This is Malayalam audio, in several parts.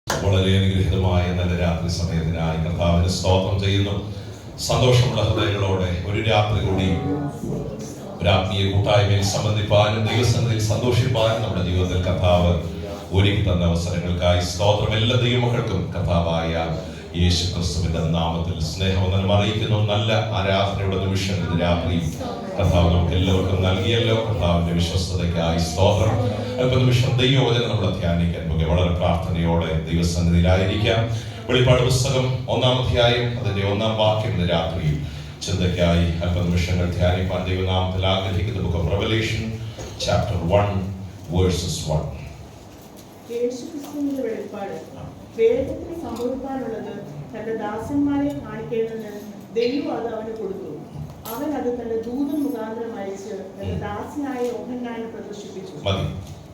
വളരെ അനുഗ്രഹീതമായ നല്ല രാത്രി സമയത്തിനായി കർത്താവിന് സ്തോത്രം ചെയ്യുന്നു. സന്തോഷമുള്ള ഹൃദയങ്ങളോടെ ഒരു രാത്രി കൂടി ഒരു ആത്മീയ കൂട്ടായ്മയിൽ സംബന്ധിപ്പാനും ദൈവസന്നിധിയിൽ സന്തോഷിപ്പാനും നമ്മുടെ ജീവിതത്തിൽ കർത്താവ് ഒരുക്കി തന്ന അവസരങ്ങൾക്കായി സ്തോത്രം. എല്ലാ ദൈവമക്കൾക്കും കർത്താവായ യേശു ക്രിസ്തുവിന്റെ നാമത്തിൽ സ്നേഹവന്ദനം അറിയിക്കുന്നു. നല്ല ആരാധനയുടെ നിമിഷം ഇത് രാത്രി കർത്താവ് നമുക്ക് എല്ലാവർക്കും നൽകിയല്ലോ. കർത്താവിന്റെ വിശ്വസ്തതയ്ക്കായി സ്തോത്രം. അല്പനിമിഷം ദൈവവചനം നമ്മൾ ധ്യാനിക്കാൻ പോകുക. വളരെ പ്രാർത്ഥനയോടെ ദൈവസന്നിധിയിലായിരിക്കാം. വെളിപ്പാട് പുസ്തകം 1-ാം അധ്യായം അതിന്റെ 1-ാം വാക്യം ഇന്ന് രാത്രി ചിന്തയ്ക്കായി അല്പനിമിഷങ്ങൾ ധ്യാനിപ്പാൻ ദൈവനാമത്തിൽ ആഗ്രഹിക്കുന്ന book of revelation chapter 1 versus 1. യേശുക്രിസ്തുവിന്റെ വെളിപ്പാട്. വേദത്തിൽ സംഭവിക്കാനുള്ളത് തന്റെ ദാസന്മാരെ കാണിക്കേണ്ടതിന് ദൈവം അത് അവന് കൊടുത്തു. അവൻ അത് തന്റെ ദൂതൻ മുഖാന്തരം അയച്ച് തന്റെ ദാസനായ യോഹന്നാനെ പ്രദർശിപ്പിച്ചു. മതി.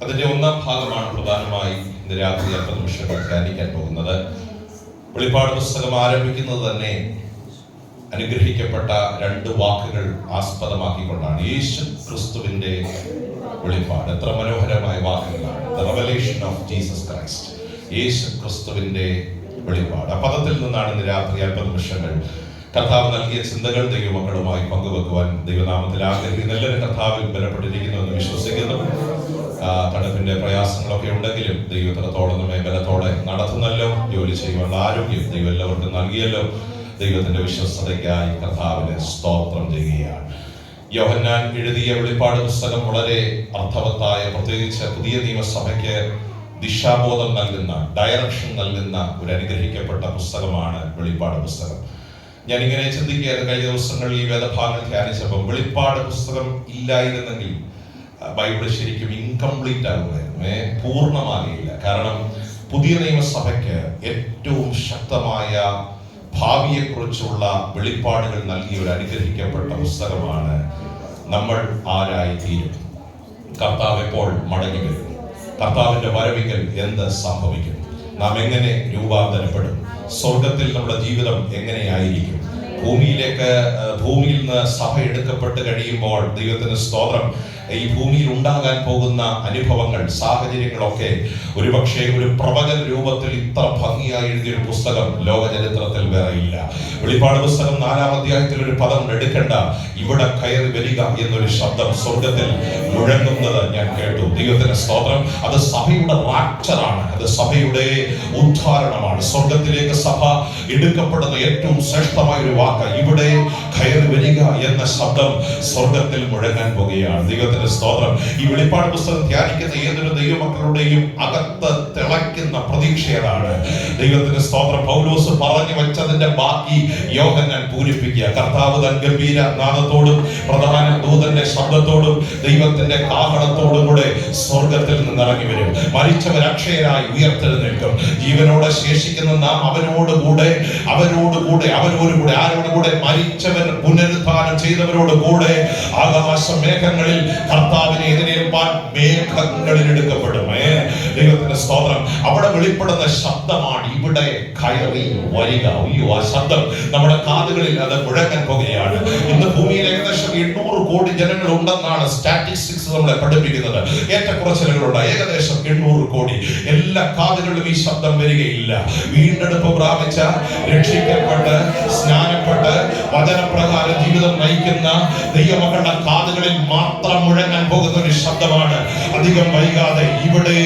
അതിന്റെ 1-ാം ഭാഗമാണ് പ്രധാനമായി ഇന്ന് രാത്രി അല്പനിമിഷങ്ങൾ ധ്യാനിക്കാൻ പോകുന്നത്. വെളിപ്പാട് പുസ്തകം ആരംഭിക്കുന്നത് തന്നെ അനുഗ്രഹിക്കപ്പെട്ട 2 വാക്കുകൾ ആസ്പദമാക്കിക്കൊണ്ടാണ്. യേശു ക്രിസ്തുവിന്റെ വെളിപ്പാട്. എത്ര മനോഹരമായ വാക്കുകളാണ്. The revelation of Jesus Christ. യേശു ക്രിസ്തുവിന്റെ വെളിപ്പാട്. ആ പദത്തിൽ നിന്നാണ് ഇന്ന് രാത്രി അല്പനിമിഷങ്ങൾ കർത്താവ് നൽകിയ ചിന്തകൾ ദൈവമക്കളുമായി പങ്കുവെക്കുവാൻ ദൈവനാമത്തിൽ ആഗ്രഹിക്കുന്ന എല്ലാവരും കർത്താവിൽ ബലപ്പെട്ടിരിക്കുന്നു എന്ന് വിശ്വസിക്കുന്നു. തണുപ്പിന്റെ പ്രയാസങ്ങളൊക്കെ ഉണ്ടെങ്കിലും ദൈവത്തിനത്തോടെ നമ്മെ ബലത്തോടെ നടത്തുന്നല്ലോ. ജോലി ചെയ്യുവാനുള്ള ആരോഗ്യം ദൈവം എല്ലാവർക്കും നൽകിയല്ലോ. ദൈവത്തിന്റെ വിശ്വസ്തതയ്ക്കായി കർത്താവിന് സ്തോത്രം ചെയ്യുകയാണ്. യോഹന്നാൻ എഴുതിയ വെളിപ്പാട് പുസ്തകം വളരെ അർത്ഥവത്തായ, പ്രത്യേകിച്ച് പുതിയ നിയമസഭയ്ക്ക് ദിശാബോധം നൽകുന്ന, ഡയറക്ഷൻ നൽകുന്ന ഒരു അനുഗ്രഹിക്കപ്പെട്ട പുസ്തകമാണ് വെളിപ്പാട് പുസ്തകം. ഞാനിങ്ങനെ ചിന്തിക്കുകയായിരുന്നു കഴിഞ്ഞ ദിവസങ്ങളിൽ ഈ വേദഭാഗങ്ങൾ ധ്യാനിച്ചപ്പോൾ, വെളിപ്പാട് പുസ്തകം ഇല്ലായിരുന്നെങ്കിൽ ബൈബിൾ ശരിക്കും ഇൻകംപ്ലീറ്റ് ആകുമായിരുന്നു, പൂർണ്ണമാകില്ല. കാരണം പുതിയ നിയമസഭയ്ക്ക് ഏറ്റവും ശക്തമായ ഭാവിയെക്കുറിച്ചുള്ള വെളിപ്പാടുകൾ നൽകിയ ഒരു അനുഗ്രഹിക്കപ്പെട്ട പുസ്തകമാണ് നമ്മൾ ആരായി തീരും, കർത്താവ് എപ്പോൾ മടങ്ങി വരും, കർത്താവിന്റെ വരവിങ്കൽ എന്ത് സംഭവിക്കും, നാം എങ്ങനെ രൂപാന്തരപ്പെടും, സ്വർഗത്തിൽ നമ്മുടെ ജീവിതം എങ്ങനെയായിരിക്കും, ഭൂമിയിൽ നിന്ന് സഭ എടുക്കപ്പെട്ട് കഴിയുമ്പോൾ ദൈവത്തിന് സ്തോത്രം, ഈ ഭൂമിയിൽ ഉണ്ടാകാൻ പോകുന്ന അനുഭവങ്ങൾ, സാഹചര്യങ്ങളൊക്കെ ഒരുപക്ഷെ ഒരു പ്രവചന രൂപത്തിൽ ഇത്ര ഭംഗിയായി എഴുതിയ ഒരു പുസ്തകം ലോക ചരിത്രത്തിൽ വേറെ ഇല്ല. വെളിപ്പാട് പുസ്തകം 4-ാം അധ്യായത്തിൽ ഒരു പദം എടുക്കേണ്ട, ഇവിടെ കയറി വരിക എന്നൊരു ശബ്ദം സ്വർഗത്തിൽ മുഴങ്ങുന്നത് ഞാൻ കേട്ടു. ദൈവത്തിന് സ്തോത്രം. അത് സഭയുടെ റാപ്ചറാണ്, അത് സഭയുടെ ഉദ്ധാരണമാണ്. സ്വർഗത്തിലേക്ക് സഭ എടുക്കപ്പെടുന്ന ഏറ്റവും ശ്രേഷ്ഠമായ ഒരു വാക്ക്, ഇവിടെ കയറി വരിക എന്ന ശബ്ദം സ്വർഗത്തിൽ മുഴങ്ങാൻ പോകുകയാണ്. ദൈവത്തിന്റെ സ്തോത്രം. ഈ വെളിപ്പാട് പുസ്തകം ധ്യാനിക്കുന്ന ഏതൊരു ദൈവമക്കളുടെയും അകത്ത് തിളയ്ക്കുന്ന പ്രതീക്ഷയാണ്. ദൈവത്തിന്റെ സ്തോത്രം. പൗലോസ് പറഞ്ഞു വെച്ചതിന്റെ ബാക്കി യോഹന്നാൻ പൂരിപ്പിക്കുക. കർത്താവ് തൻ ഗംഭീര നാദത്തോടും പ്രധാന ദൂതന്റെ ശബ്ദത്തോടും ദൈവത്തിന്റെ കാഹളത്തോടും കൂടെ സ്വർഗത്തിൽ നിന്ന് ഇറങ്ങി വരും. മരിച്ചവർ അക്ഷയരായി ഉയർത്തെഴുന്നേൽക്കും. ജീവനോടെ ശേഷിക്കുന്ന നാം അവരോടുകൂടെ ആരോടുകൂടെ മരിച്ചവർ പുനരുദ്ധാനം ചെയ്തവരോട് കൂടെ ആകാശ മേഘങ്ങളിൽ കർത്താവിനെ എതിരേൽപ്പാൻ മേഘങ്ങളിൽ എടുക്കപ്പെടും. ദൈവത്തിന്റെ സ്തോത്രം. അവിടെ വെളിപ്പെടുന്ന ശബ്ദമാണ്, ഇവിടെ കയറി വരിക. അയ്യോ, ആ ശബ്ദം നമ്മുടെ കാതുകളിൽ അത് മുഴങ്ങാൻ പോകുകയാണ്. ഇന്ന് ഭൂമിയിൽ ഏകദേശം 800 കോടി ജനങ്ങൾ ഉണ്ടെന്നാണ് സ്റ്റാറ്റിസ്റ്റിക്സ് നമ്മളെ പഠിപ്പിക്കുന്നത്. ഏറ്റക്കുറച്ചിലുകളുണ്ട്. ഏകദേശം 800 കോടി. എല്ലാ കാതുകളിലും ഈ ശബ്ദം വരികയില്ല. വീണ്ടെടുപ്പ് പ്രാപിച്ച, രക്ഷിക്കപ്പെട്ട്, സ്നാനപ്പെട്ട്, വചനപ്രകാരം ജീവിതം നയിക്കുന്ന ദൈവമക്കളുടെ കാതുകളിൽ മാത്രം മുഴങ്ങാൻ പോകുന്ന ഒരു ശബ്ദമാണ്. അധികം വൈകാതെ ഇവിടെ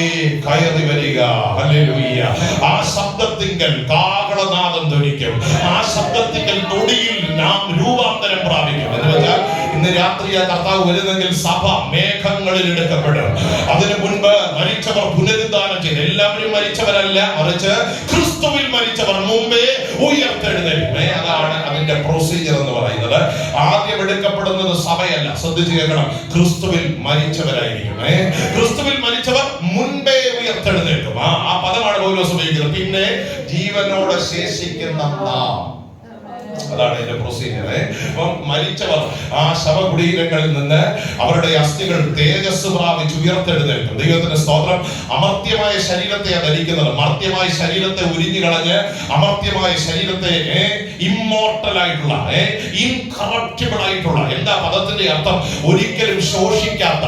കയറി വരിക. ഹല്ലേലൂയ. ആ ശബ്ദത്തിങ്കൽ കാഹളനാദം ധ്വനിക്കും. ആ ശബ്ദത്തിങ്കൽ തൊടിയിൽ നാം രൂപാന്തരം പ്രാപിക്കും. എന്ന് വെച്ചാൽ ഇന്ന് രാത്രി ആ കർത്താവ് വരുന്നെങ്കിൽ സഭ മേഘങ്ങളിൽ എടുക്കപ്പെടും. അതിനു മുൻപ് മരിച്ചവർ പുനരുദ്ധാനം ചെയ്ത്, എല്ലാവരും മരിച്ചവരല്ല, മറിച്ച് ക്രിസ്തുവിൽ മരിച്ചവർ മുമ്പേ ഉയർത്തെഴുന്നേൽക്കും. അതാണ് അതിന്റെ പ്രൊസീജിയർ എന്ന് പറയുന്നത്. ആദ്യം എടുക്കപ്പെടുന്നത് സഭയല്ല, ശ്രദ്ധിച്ചു കേൾക്കണം, ക്രിസ്തുവിൽ മരിച്ചവരായിരിക്കും. ക്രിസ്തുവിൽ മരിച്ചവർ മുൻപേ ഉയർത്തെഴുന്നേൽക്കും. ആ പദമാണ് പൗലോസ് ഉപയോഗിക്കുന്നത്. പിന്നെ ജീവനോടെ ശേഷിക്കുന്ന നാം. അതാണ് എന്റെ പ്രൊസീജിയർ. അപ്പം മരിച്ചവർ ആ ശവകുടീരങ്ങളിൽ നിന്ന് അവരുടെ അസ്ഥികൾ തേജസ് പ്രാപിച്ച് ഉയർത്തെഴുന്നേൽക്കും. ദൈവത്തിന്റെ സ്തോത്രം. അമർത്യമായ ശരീരത്തെ ധരിക്കുന്നത്, മർത്യമായ ശരീരത്തെ ഉരിഞ്ഞു കളഞ്ഞ് അമർത്യമായ ശരീരത്തെ ഇമ്മോർട്ടൽ ആയിട്ടുള്ള, ഇൻകറപ്റ്റിബിൾ ആയിട്ടുള്ള, എന്താ പദത്തിന്റെ അർത്ഥം? ഒരിക്കലും ശോഷിക്കാത്ത,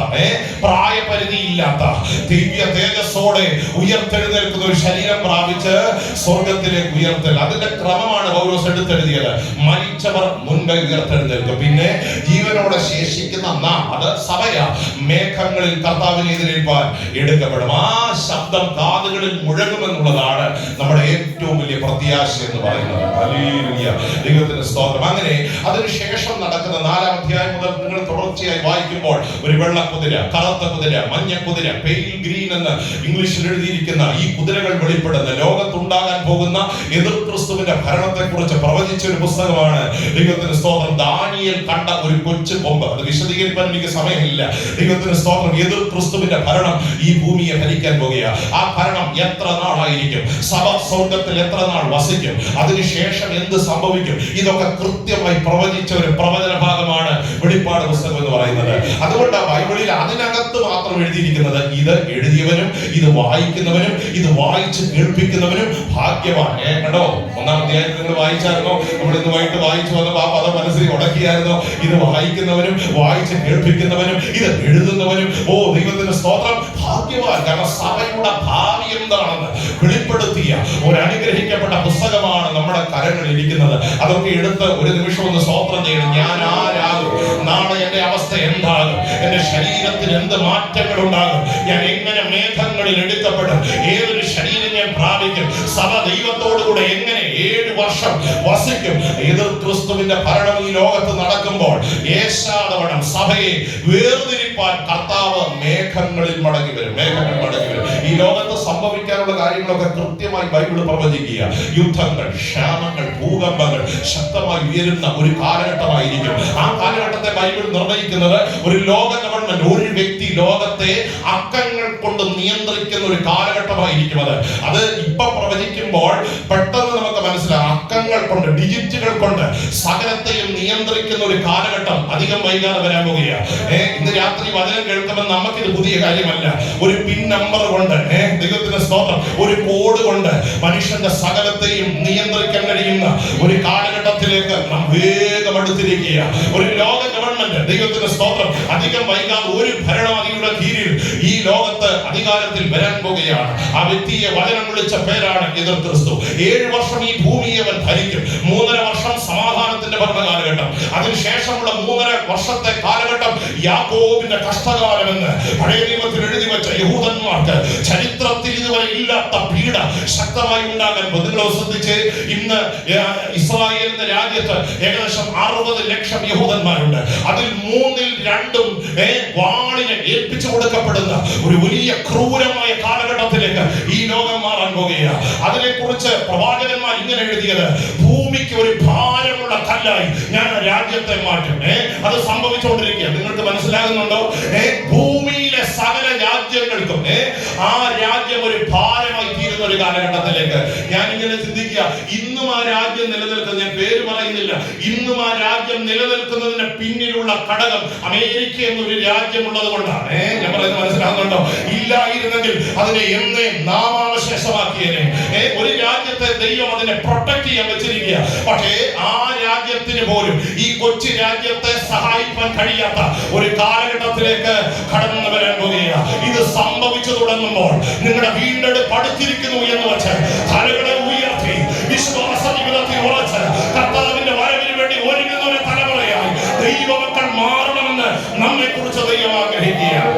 പ്രായപരിധി ഇല്ലാത്ത, ദിവ്യ തേജസ്സോടെ ഉയർത്തെഴുന്നേൽക്കുന്ന ഒരു ശരീരം പ്രാപിച്ച് സ്വർഗത്തിലേക്ക് ഉയർത്തൽ. അതിന്റെ ക്രമമാണ് പൗലോസ് എടുത്തെഴുതിയത്. മരിച്ചവർ മുൻപേ ഉയർത്തെഴുന്നേൽക്കും. പിന്നെ ജീവനോടെ ശേഷിക്കുന്ന നാം, അത് സഭയാ, മേഘങ്ങളിൽ കർത്താവിനെ എതിരേൽപ്പാൻ എടുക്കപ്പെടും. ആ ശബ്ദം കാതുകളിൽ മുഴങ്ങുമെന്നുള്ളതാണ് നമ്മുടെ ഏറ്റവും വലിയ പ്രത്യാശ എന്ന് പറയുന്നത്. ഹല്ലേലൂയ, ദൈവത്തിന്റെ സ്തോത്രം. അങ്ങനെ അതിനുശേഷം നടക്കുന്ന 4-ാം അധ്യായം മുതൽ നിങ്ങൾ തുടർച്ചയായി വായിക്കുമ്പോൾ ഒരു വെള്ള കുതിര, കറുത്ത കുതിര, മഞ്ഞ കുതിര, പെയിൽ ഗ്രീൻ എന്ന് ഇംഗ്ലീഷിൽ എഴുതിയിരിക്കുന്ന ഈ കുതിരകൾ വെളിപ്പെടുന്ന ലോകത്തുണ്ടാകാൻ പോകുന്ന എതിർ ക്രിസ്തുവിന്റെ ഭരണത്തെ കുറിച്ച് പ്രവചിച്ച ഒരു പുസ്തകമാണ്. ദൈവത്തിന്റെ സ്തോത്രം. ദാനിയേൽ കണ്ട ഒരു കൊച്ചു കൊമ്പ്, അത് വിശദീകരിക്കാൻ എനിക്ക് സമയമില്ല. ദൈവത്തിന്റെ സ്തോത്രം. എതിർ ക്രിസ്തുവിന്റെ ഭരണം ഈ ഭൂമിയെ ഭരിക്കാൻ പോകുകയാണ്. ആ ഭരണം എത്ര നാളായിരിക്കും? സഭ സ്വർഗത്തിൽ എത്ര നാൾ വസിക്കും? അതിനുശേഷം എന്ത് സംഭവിക്കും? ഇതൊക്കെ കൃത്യമായി പ്രവചിച്ച ഒരു പ്രവചന ഭാഗമാണ് വെളിപ്പാട് പുസ്തകം എന്ന് പറയുന്നത്. അതുകൊണ്ട് ബൈബിളിൽ അതിനകത്ത് മാത്രം എഴുതിയിരിക്കുന്നത്, ഇത് എഴുതിയവനും ഇത് വായിക്കുന്നവനും ഇത് വായിച്ച് കേൾപ്പിക്കുന്നവനും ഭാഗ്യവാൻ. കണ്ടോ, 1-ാം അധ്യായത്തിൽ നിങ്ങൾ വായിച്ചായിരുന്നോ? നമ്മൾ ഇന്ന് വൈകിട്ട് വായിച്ചു വന്നപ്പോൾ ആ പദം മനസ്സിൽ ഉടക്കിയായിരുന്നോ? ഇത് വായിക്കുന്നവനും വായിച്ച് കേൾപ്പിക്കുന്നവനും ഇത് എഴുതുന്നവനും, ഓ ദൈവത്തിന്റെ സ്തോത്രം, ഭാഗ്യവാൻ. കാരണം സഭയുടെ ഭാവി എന്താണെന്ന് വെളിപ്പെടുത്തിയ ഒരു അനുഗ്രഹിക്കപ്പെട്ട പുസ്തകമാണ് നമ്മുടെ കരങ്ങളിൽ ഇരിക്കുന്നത്. അതൊക്കെ എടുത്ത് ഒരു നിമിഷം ഒന്ന് സ്തോത്രം ചെയ്യണം. ഞാൻ ആരാകും? നാളെ എന്റെ അവസ്ഥ എന്താകും? എന്റെ ശരീരത്തിന് എന്ത് മാറ്റങ്ങൾ ഉണ്ടാകും? ഞാൻ എങ്ങനെ മേഘങ്ങളിൽ എടുക്കപ്പെടും? ഏതൊരു ശരീരം ഞാൻ പ്രാപിക്കും? സഭ ദൈവത്തോടുകൂടെ എങ്ങനെ 7 വർഷം വസിക്കും? എതിർ ക്രിസ്തുവിന്റെ ഭരണം ഈ ലോകത്ത് നടക്കുമ്പോൾ യേശാദവണം സഭയെ വേർതിരിപ്പാൻ കർത്താവ് മേഘങ്ങളിൽ മടങ്ങി വരും. മേഘങ്ങൾ മടങ്ങി വരും. ഈ ലോകത്ത് സംഭവിക്കാനുള്ള കാര്യങ്ങളൊക്കെ കൃത്യമായി ബൈബിൾ പ്രവചിക്കുക. യുദ്ധങ്ങൾ, ക്ഷാമങ്ങൾ, ഭൂകമ്പങ്ങൾ ശക്തമായി ഉയരുന്ന ഒരു കാലഘട്ടമായിരിക്കും. ആ കാലഘട്ടത്തെ ബൈബിൾ നിർണയിക്കുന്നത് ഒരു ലോക ഗവൺമെന്റ്, ഒരു വ്യക്തി ലോകത്തെ അക്കങ്ങൾ കൊണ്ട് നിയന്ത്രിക്കുന്ന ഒരു കാലഘട്ടമായിരിക്കും. അത് ഇപ്പൊ പ്രവചിക്കുമ്പോൾ പെട്ടെന്ന് നമുക്ക് മനസ്സിലാകും. അക്കങ്ങൾ കൊണ്ട്, ഡിജിറ്റുകൾ കൊണ്ട് സകലത്തെയും നിയന്ത്രിക്കുന്ന ഒരു കാലഘട്ടം അധികം വൈകാതെ വരാൻ പോകുകയാണ്. ഇന്ന് രാത്രി വചനം കേൾക്കുമ്പോൾ നമുക്കിത് പുതിയ കാര്യമല്ല. ഒരു പിൻ നമ്പർ കൊണ്ട്, ദൈവത്തിന്റെ സ്തോത്രം, ഒരു കോഡ് കൊണ്ട് മനുഷ്യന്റെ സകലത്തെയും നിയന്ത്രിക്കാൻ കഴിയുന്ന ഒരു കാലഘട്ടത്തിലേക്ക് നാം വേഗം അടുത്തിരിക്കുക. ഒരു ലോക ഗവൺമെന്റ്, ദൈവത്തിന്റെ സ്തോത്രം, അധികം വൈകാതെ ഒരു ഭരണാധികാരിയുടെ കീഴിൽ ഈ ലോകത്ത് അധികാരത്തിൽ വരാൻ പോകുകയാണ്. ആ വ്യക്തിയെ വചനം വിളിച്ച പേരാണ് എതിർ ക്രിസ്തു. 7 വർഷം ഈ ഭൂമിയെ അവൻ ഭരിക്കും. 3.5 വർഷം സമാധാനത്തിന്റെ ഭരണകാലഘട്ടം. അതിനുശേഷമുള്ള 3.5 വർഷത്തെ കാലഘട്ടം യാക്കോബിന്റെ കഷ്ടകാലമെന്ന് പഴയ നിയമത്തിൽ എഴുതി വെച്ച യഹൂദന്മാർക്ക് ചരിത്രത്തിൽ ഇതുവരെ ഇല്ലാത്ത പീഡ ശക്തമായി ഉണ്ടാകാൻ. നിങ്ങൾ ശ്രദ്ധിച്ച്, ഇന്ന് ഇസ്രായേലിന്റെ രാജ്യത്ത് ഏകദേശം 60 ലക്ഷം യഹൂദന്മാരുണ്ട്. അതിൽ 2/3 വാളിനെ ഏൽപ്പിച്ചു കൊടുക്കപ്പെടുന്ന ഒരു വലിയ ക്രൂരമായ കാലഘട്ടത്തിലേക്ക് ഈ ലോകം മാറാൻ പോകുകയാണ്. അതിനെക്കുറിച്ച് പ്രവാചകന്മാർ ഇങ്ങനെ എഴുതിയത്, ഭൂമിക്ക് ഒരു ഭാരമുള്ള കല്ലായി ഞാൻ രാജ്യത്തെ മാറ്റും. അത് സംഭവിച്ചുകൊണ്ടിരിക്കുക. നിങ്ങൾക്ക് മനസ്സിലാകുന്നുണ്ടോ? ഭൂമിയിലെ സകല രാജ്യങ്ങൾക്കും ആ രാജ്യം ഒരു ഭാരമായി തീരുന്ന ഒരു കാലഘട്ടത്തിലേക്ക് ഞാൻ ഇങ്ങനെ ചിന്തിക്കുക. ഇന്നും ആ രാജ്യം നിലനിൽക്കുന്ന, ഞാൻ പേര് പറയുന്നില്ല, ഇന്നും ആ രാജ്യം നിലനിൽക്കുന്നതിന് പിന്നിലുള്ള ഘടകം അമേരിക്ക എന്നൊരു രാജ്യമുള്ളത് കൊണ്ടാണ്. ഞാൻ പറയുന്നത് മനസ്സിലാകുന്നുണ്ടോ? ഇല്ലായിരുന്നെങ്കിൽ അതിനെ എന്നേ നാമാവശേഷമാക്കിയേനെ. ഒരു രാജ്യത്തെ ദൈവം അതിനെ പ്രൊട്ടക്ട് ചെയ്യാൻ വെച്ചിരിക്കുക. പക്ഷേ ആ രാജ്യത്തിന് പോലും ഈ കൊച്ചു രാജ്യത്തെ സഹായിക്കാൻ കഴിയാത്ത ഒരു കാലഘട്ടത്തിലേക്ക് കടന്നു വരാൻ പോകുകയാണ്. ഇത് സംഭവിച്ചു തുടങ്ങുമ്പോൾ നിങ്ങളുടെ വീണ്ടെടുപ്പ് അടുത്തിരിക്കുന്നു എന്ന് വെച്ച് തലകളെ ഉയർത്തി വിശ്വാസ ജീവിതത്തിൽ ഉറച്ച് കർത്താവിന്റെ വരവിന് വേണ്ടി ഒരുങ്ങുന്ന ഒരു തലമുറയായി ദൈവമക്കൾ മാറണമെന്ന് നമ്മെ കുറിച്ച് ദൈവം ആഗ്രഹിക്കുകയാണ്.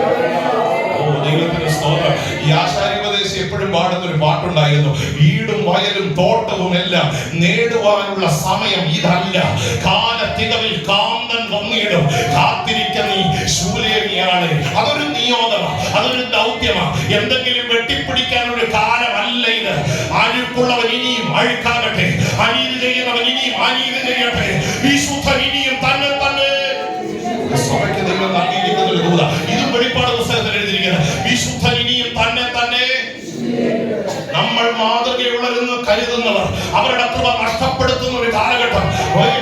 ദൈവത്തിന്റെ സ്തോത്രം. ഈ ആശാരിപദേശം എപ്പോഴും പാടുന്ന ഒരു പാട്ടുണ്ടായിരുന്നു, വീടും വയലും തോട്ടവും എല്ലാം നേടുവാനുള്ള സമയം ഇതല്ല, കാലത്തികവിൽ കാന്തൻ വന്നിടും, കാത്തിരിക്കുന്ന നീ ശൂലേമിയാണ്. അതൊരു നിയോഗമാണ്, അതൊരു ദൗത്യമാണ്. എന്തെങ്കിലും വെട്ടിപ്പിടിക്കാനൊരു കാലമല്ല ഇത്. അഴുക്കുള്ളവൻ ഇനിയും അഴുക്കാകട്ടെ, അനീതി ചെയ്യുന്നവൻ ഇനിയും അനീതി ചെയ്യട്ടെ, വിശുദ്ധൻ ഇനിയും തന്നെ തന്നെ സഭയ്ക്ക് ദൈവം നൽകിയിരിക്കുന്ന ഒരു ദൂത. ഇതും വെളിപ്പാട് പുസ്തകത്തിൽ എഴുതിയിരിക്കുന്നത്, വിശുദ്ധൻ ഇനിയും തന്നെ തന്നെ. നമ്മൾ മാതൃകയുള്ളതെന്ന് കരുതുന്നവർ അവരുടെ കൃപ നഷ്ടപ്പെടുത്തുന്ന ഒരു കാലഘട്ടം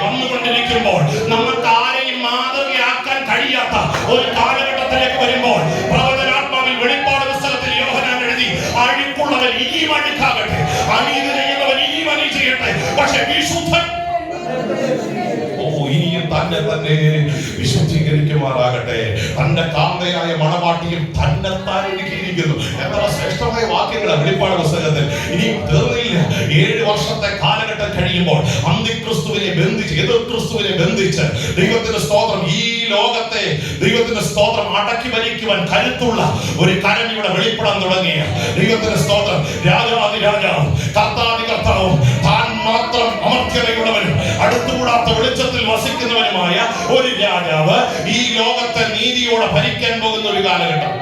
വന്നുകൊണ്ടിരിക്കുമ്പോൾ, നമുക്ക് ആരെയും മാതൃകയാക്കാൻ കഴിയാത്ത ഒരു കാലഘട്ടത്തിലേക്ക് വരുമ്പോൾ, പ്രവചനാത്മാവിൽ വെളിപ്പാട് പുസ്തകത്തിൽ യോഹന്നാൻ എഴുതി, അഴുക്കുള്ളവൻ ഇനിയും അഴുക്കാകട്ടെ, അനീതി ചെയ്യുന്നവൻ ഇനിയും അനീതി ചെയ്യട്ടെ, പക്ഷെ വിശുദ്ധൻ ഇനിയും തന്നെ വിശുദ്ധീകരിക്കുമാറാകട്ടെ. തന്റെ കാന്തയായ മണവാട്ടിയും തന്നെത്താൻ ഒരുക്കിയിരിക്കുന്നു. എത്ര ശ്രേഷ്ഠമായ വാക്യങ്ങളാണ് വെളിപ്പാട് പുസ്തകത്തിൽ. ഇനിയും തീർന്നില്ല. 7 വർഷത്തെ കാലഘട്ടം കഴിയുമ്പോൾ അന്തിക്രിസ്തുവിനെ ബന്ധിച്ച്, എതിർ ക്രിസ്തുവിനെ ബന്ധിച്ച്, ദൈവത്തിന്റെ സ്തോത്രം, ഈ ലോകത്തെ ദൈവത്തിന്റെ സ്തോത്രം അടക്കി ഭരിക്കുവാൻ കരുത്തുള്ള ഒരു കരം ഇവിടെ വെളിപ്പെടാൻ തുടങ്ങിയ ദൈവത്തിന്റെ സ്തോത്രം, രാജാതിരാജാവും കർത്താതി കർത്താവും, താൻ മാത്രം അമർത്യതയുള്ളവനും അടുത്തുകൂടാത്ത വെളിച്ചത്തിൽ വസിക്കുന്നവനുമായ ഒരു രാജാവ് ഈ ലോകത്തെ നീതിയോടെ ഭരിക്കാൻ പോകുന്ന ഒരു കാലഘട്ടം.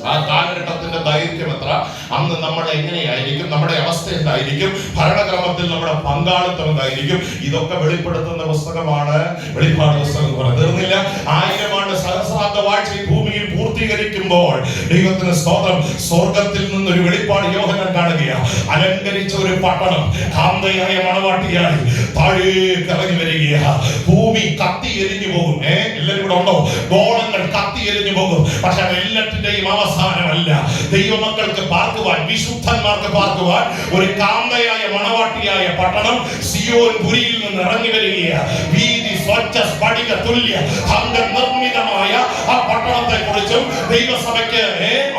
ആ കാലഘട്ടത്തിന്റെ ദൈർഘ്യം എത്ര, അന്ന് നമ്മൾ എങ്ങനെയായിരിക്കും, നമ്മുടെ അവസ്ഥ എന്തായിരിക്കും, ഭരണക്രമത്തിൽ നമ്മുടെ പങ്കാളിത്തം എന്തായിരിക്കും, ഇതൊക്കെ വെളിപ്പെടുത്തുന്ന പുസ്തകമാണ് വെളിപ്പാട് പുസ്തകം എന്ന് പറയുന്നത്. തീർന്നില്ല. 1000 ആണ്ട് സഹസ്രാബ്ദ വാഴ്ച ഈ ഭൂമിയിൽ പൂർത്തീകരിക്കുമ്പോൾ ദൈവത്തിന് സ്തോത്രം, സ്വർഗത്തിൽ നിന്നൊരു വെളിപ്പാട് യോഹന്നാൻ കാണുകയാണ്. അലങ്കരിച്ച ഒരു പട്ടണം കാന്തയായ മണവാട്ടിയായി താഴേക്ക് ഇറങ്ങി വരികയാണ്. ഭൂമി കത്തി എരിഞ്ഞു പോകും. എല്ലാവരും ഇവിടെ ഉണ്ടോ? ഗോളങ്ങൾ കത്തി എരിഞ്ഞു പോകും. പക്ഷെ അതെല്ലാറ്റിന്റെയും അവസാനമല്ല. ദൈവമക്കൾക്ക് പാർക്കുവാൻ, വിശുദ്ധന്മാർക്ക് പാർക്കുവാൻ ഒരു കാന്തയായ മണവാട്ടിയായ പട്ടണം സിയോൻ പുരിയിൽ നിന്ന് ഇറങ്ങി വരികയാണ്. വീതി സ്വച്ഛ സ്ഫടിക തുല്യ നിർമ്മിതമായ ആ പട്ടണത്തെ കുറിച്ചും ദൈവസഭയ്ക്ക്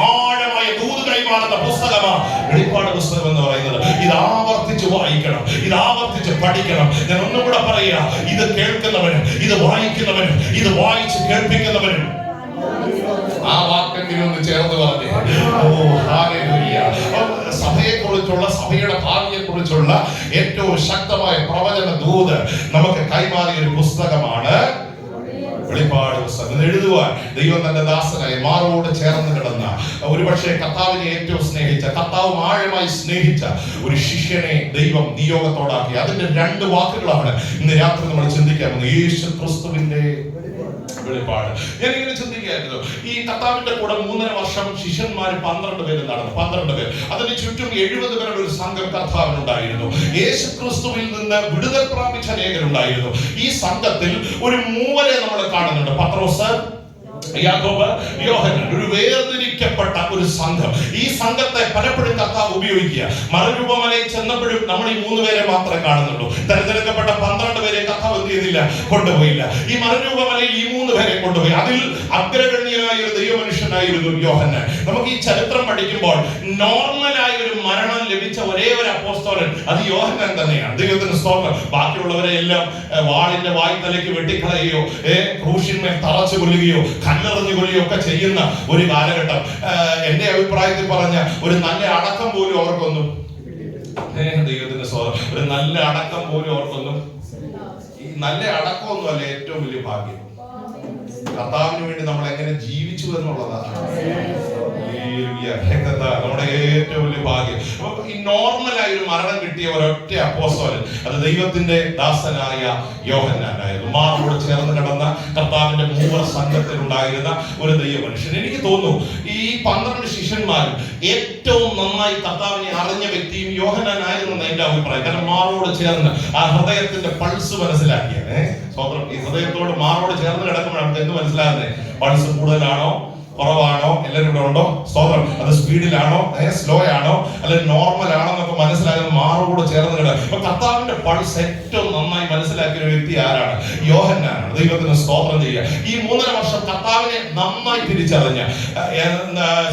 ആഴമായ ദൂത് കൈമാറുന്ന പുസ്തകമാണ് വെളിപ്പാട് പുസ്തകം എന്ന് പറയുന്നത്. ഇത് ആവർത്തിച്ച് വായിക്കണം, ഇത് ആവർത്തിച്ച് പഠിക്കണം. ഞാൻ ഒന്നും കൂടെ പറയുക, ഇത് കേൾക്കുന്നവനും, ഇത് വായിക്കുന്നവനും, ഇത് വായിച്ച് കേൾപ്പിക്കുന്നവനും ആ വാക്കെങ്കിലും ഒന്ന് ചേർന്ന് പറഞ്ഞു. സഭയെ കുറിച്ചുള്ള, സഭയുടെ ഭാവിയെ കുറിച്ചുള്ള ഏറ്റവും ശക്തമായ പ്രവചന ദൂത് നമുക്ക് കൈമാറിയ ഒരു പുസ്തകമാണ് വെളിപ്പാട് പുസ്തകം. എഴുതുവാൻ ദൈവം തന്റെ ദാസനായി മാറോട് ചേർന്ന് കിടന്ന, ഒരുപക്ഷെ കർത്താവിനെ ഏറ്റവും സ്നേഹിച്ച, കർത്താവ് ആഴമായി സ്നേഹിച്ച ഒരു ശിഷ്യനെ ദൈവം നിയോഗത്തോടാക്കി. അതിന്റെ 2 വാക്കുകളാണ് ഇന്ന് രാത്രി നമ്മൾ ചിന്തിക്കാൻ പോകുന്നത്. യേശു ക്രിസ്തുവിന്റെ വെളിപ്പാട്. ഞാൻ ഇങ്ങനെ ചിന്തിക്കുകയായിരുന്നു, ഈ കർത്താവിന്റെ കൂടെ 3.5 വർഷം ശിഷ്യന്മാർ 12 പേര് നടന്നു. 12 പേർ, അതിന് ചുറ്റും 70 പേരുടെ ഒരു സംഘം കർത്താവിനുണ്ടായിരുന്നു. യേശു ക്രിസ്തുവിൽ നിന്ന് വിടുതൽ പ്രാപിച്ച അനേകരുണ്ടായിരുന്നു. ഈ സംഘത്തിൽ ഒരു 3 നമ്മൾ കാണുന്നുണ്ട്. പത്രോസ്, യാക്കോബ്, യോഹന്നാൻ. ഒരു വേർതിരിക്കപ്പെട്ട ഒരു സംഘം. ഈ സംഘത്തെ പലപ്പോഴും കർത്താവ് ഉപയോഗിക്കുക. മറുരൂപമലയിൽ ചെന്നപ്പോഴും നമ്മൾ ഈ 3 പേരെ മാത്രമേ കാണുന്നുള്ളൂ. തെരഞ്ഞെടുക്കപ്പെട്ട 12 പേരെ കർത്താവ് എന്ത് ചെയ്തില്ല? കൊണ്ടുപോയില്ല. ഈ മറുരൂപമലയിൽ ഈ 3 പേരെ കൊണ്ടുപോയി. അതിൽ അഗ്രഗണ്യനായ ഒരു ദൈവമനുഷ്യനായിരുന്നു യോഹന്നാൻ. നമുക്ക് ഈ ചരിത്രം പഠിക്കുമ്പോൾ നോർമലായ ഒരു മരണം ലഭിച്ച ഒരേ ഒരു അപ്പോസ്തലൻ അത് യോഹന്നാൻ തന്നെയാണ്. ദൈവത്തിന് സ്തോത്രം. ബാക്കിയുള്ളവരെ എല്ലാം വാളിന്റെ വായ്ത്തലയ്ക്ക് വെട്ടിക്കളയുകയോ ക്രൂശിന്മേൽ തറച്ചു കൊല്ലുകയോ കല്ലെറിഞ്ഞു കൊല്ലുകയോ ഒക്കെ ചെയ്യുന്ന ഒരു കാലഘട്ടം. എന്റെ അഭിപ്രായത്തിൽ പറഞ്ഞ ഒരു നല്ല അടക്കം പോലും അവർക്കൊന്നും, ദൈവത്തിന്റെ സ്തോത്രം, ഒരു നല്ല അടക്കം പോലും അവർക്കൊന്നും, ഈ നല്ല അടക്കമൊന്നും അല്ല ഏറ്റവും വലിയ ഭാഗ്യം. കർത്താവിന് വേണ്ടി നമ്മൾ എങ്ങനെ ജീവിച്ചു എന്നുള്ളതാണ് നമ്മുടെ ഏറ്റവും വലിയ ഭാഗ്യം. ഈ നോർമലായ ഒരു മരണം കിട്ടിയ ഒരൊറ്റ അപ്പോസ്തലൻ അത് ദൈവത്തിന്റെ ദാസനായ യോഹന്നാനായിരുന്നു. മാറോട് ചേർന്ന് കിടന്ന കർത്താവിന്റെ 3 സംഘത്തിൽ ഉണ്ടായിരുന്ന ഒരു ദൈവ മനുഷ്യൻ. എനിക്ക് തോന്നുന്നു ഈ 12 ശിഷ്യന്മാരും ഏറ്റവും നന്നായി കർത്താവിനെ അറിഞ്ഞ വ്യക്തിയും യോഹന്നാനായിരുന്നു എന്ന് എന്റെ അഭിപ്രായം. കാരണം മാറോട് ചേർന്ന് ആ ഹൃദയത്തിന്റെ പൾസ് മനസ്സിലാക്കിയാണ്. സ്വന്തം ഈ ഹൃദയത്തോട് മാറോട് ചേർന്ന് കിടക്കുമ്പോൾ നമുക്ക് എന്ത് മനസ്സിലാകുന്നത്? പൾസ് കൂടുതലാണോ കുറവാണോ? എല്ലാവരും ഇവിടെ ഉണ്ടോ? സ്തോത്രം. അത് സ്പീഡിലാണോ സ്ലോ ആണോ അല്ലെങ്കിൽ നോർമൽ ആണോ എന്നൊക്കെ മനസ്സിലാകുന്ന മാറോട് ചേർന്ന് കിടക്കും. അപ്പൊ കർത്താവിന്റെ പൾസ് ഏറ്റവും നന്നായി മനസ്സിലാക്കിയ ഒരു വ്യക്തി ആരാണ്? യോഹന്നാനാണ്. ദൈവത്തിന് സ്തോത്രം ചെയ്യുക. ഈ 3.5 വർഷം കർത്താവിനെ നന്നായി തിരിച്ചറിഞ്ഞ,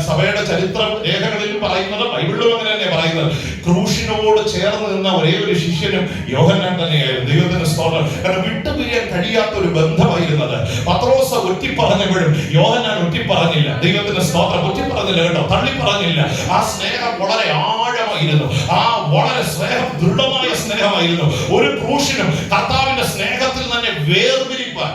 സഭയുടെ ചരിത്ര രേഖകളിൽ പറയുന്നത്, ബൈബിളിലും അങ്ങനെ തന്നെ പറയുന്നത്, ക്രൂശിനോട് ചേർന്ന് നിന്ന ഒരേ ഒരു ശിഷ്യനും യോഹന്നാൻ തന്നെയായിരുന്നു. ദൈവത്തിന് സ്തോത്രം. കാരണം വിട്ടുപിരിയാൻ കഴിയാത്ത ഒരു ബന്ധമായിരുന്നത്. പത്രോസ് ഒറ്റിപ്പറഞ്ഞപ്പോഴും യോഹന്നാൻ ഒറ്റിപ്പറഞ്ഞില്ല. ദൈവത്തിന്റെ സ്തോത്രം. ഒറ്റിപ്പറഞ്ഞില്ല കേട്ടോ, തള്ളി പറഞ്ഞില്ല. ആ സ്നേഹം വളരെ ആഴമായിരുന്നു. ആ വളരെ സ്നേഹം, ദൃഢമായ സ്നേഹമായിരുന്നു. ഒരു ക്രൂശിനും കർത്താവിന്റെ സ്നേഹത്തിൽ തന്നെ വേർതിരിപ്പാൻ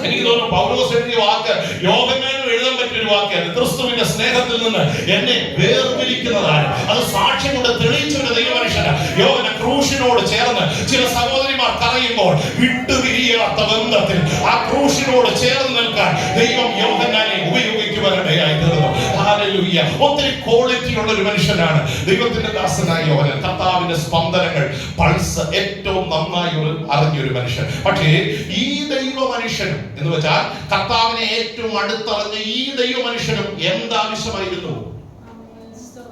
എനിക്ക് തോന്നുന്നു പൗലോസ് എഴുതിയ വാക്ക് യോഹന്നാനും എഴുതാൻ പറ്റിയ ഒരു വാക്കാണ്. ക്രിസ്തുവിന്റെ സ്നേഹത്തിൽ നിന്ന് എന്നെ വേർതിരിക്കുന്നതാണ്. അത് സാക്ഷ്യം കൊണ്ട് തെളിയിച്ച ഒരു ദൈവമനുഷ്യന്. യോഹന്നാൻ ക്രൂശിനോട് ചേർന്ന് ചില സഹോദരിമാർ കരയുമ്പോൾ വിട്ടുപിരിയാത്ത ബന്ധത്തിൽ ആ ക്രൂശിനോട് ചേർന്ന് നിൽക്കാൻ ദൈവം യോഹന്നാനെ ഉപയോഗിക്കുവാനിടയായി തീർന്നു. ഹല്ലേലൂയ. ഹല്ലേലൂയ. ഒത്തിരി ക്വാളിറ്റി ഉള്ള ഒരു മനുഷ്യനാണ് ദൈവത്തിന്റെ ദാസനായ യോഹന്നാൻ. കർത്താവിന്റെ സ്പന്ദനങ്ങൾ, പൾസ് ഏറ്റവും നന്നായി അറിഞ്ഞൊരു മനുഷ്യൻ. പക്ഷേ ഈ ദൈവ മനുഷ്യനും എന്ന് വെച്ചാൽ കർത്താവിനെ ഏറ്റവും അടുത്തറിഞ്ഞ ഈ ദൈവ മനുഷ്യനും എന്താവശ്യമായിരുന്നു?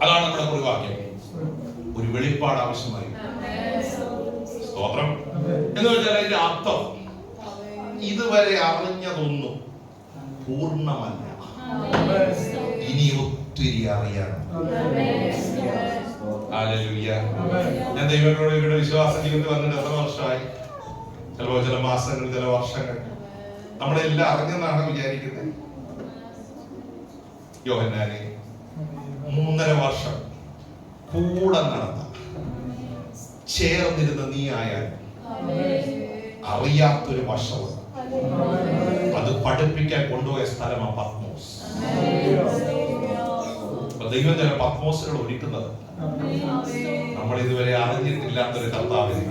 അതാണ് നമ്മുടെ കുറിവാക്യം. ഒരു വെളിപ്പാട് ആവശ്യമായി. സ്തോത്രം. എന്ന് വെച്ചാൽ അതിന്റെ അർത്ഥം ഇതുവരെ അറിഞ്ഞതൊന്നും പൂർണ്ണമല്ല, ഇനി ഒത്തിരി അറിയണം. ഹല്ലേലൂയ. ഞാൻ ദൈവങ്ങളോട് ഇവരുടെ വിശ്വാസ ജീവിതത്തിൽ വന്നിട്ട് എത്ര വർഷമായി? ചിലപ്പോൾ ചില മാസങ്ങൾ, ചില വർഷങ്ങൾ. നമ്മളെല്ലാം അറിഞ്ഞെന്നാണ് വിചാരിക്കുന്നത്. യോഹന്നാനെ 3.5 വർഷം കൂടെ നടന്ന ചേർന്നിരുന്ന നീ ആയാൽ അറിയാത്തൊരു വശവും അത് പഠിപ്പിക്കാൻ കൊണ്ടുപോയ സ്ഥലമാണ് പത്മോസ്. ദൈവം ചില പത്മോസുകൾ ഒരുക്കുന്നത് നമ്മൾ ഇതുവരെ അറിഞ്ഞിട്ടില്ലാത്തൊരു കർത്താവിനെ.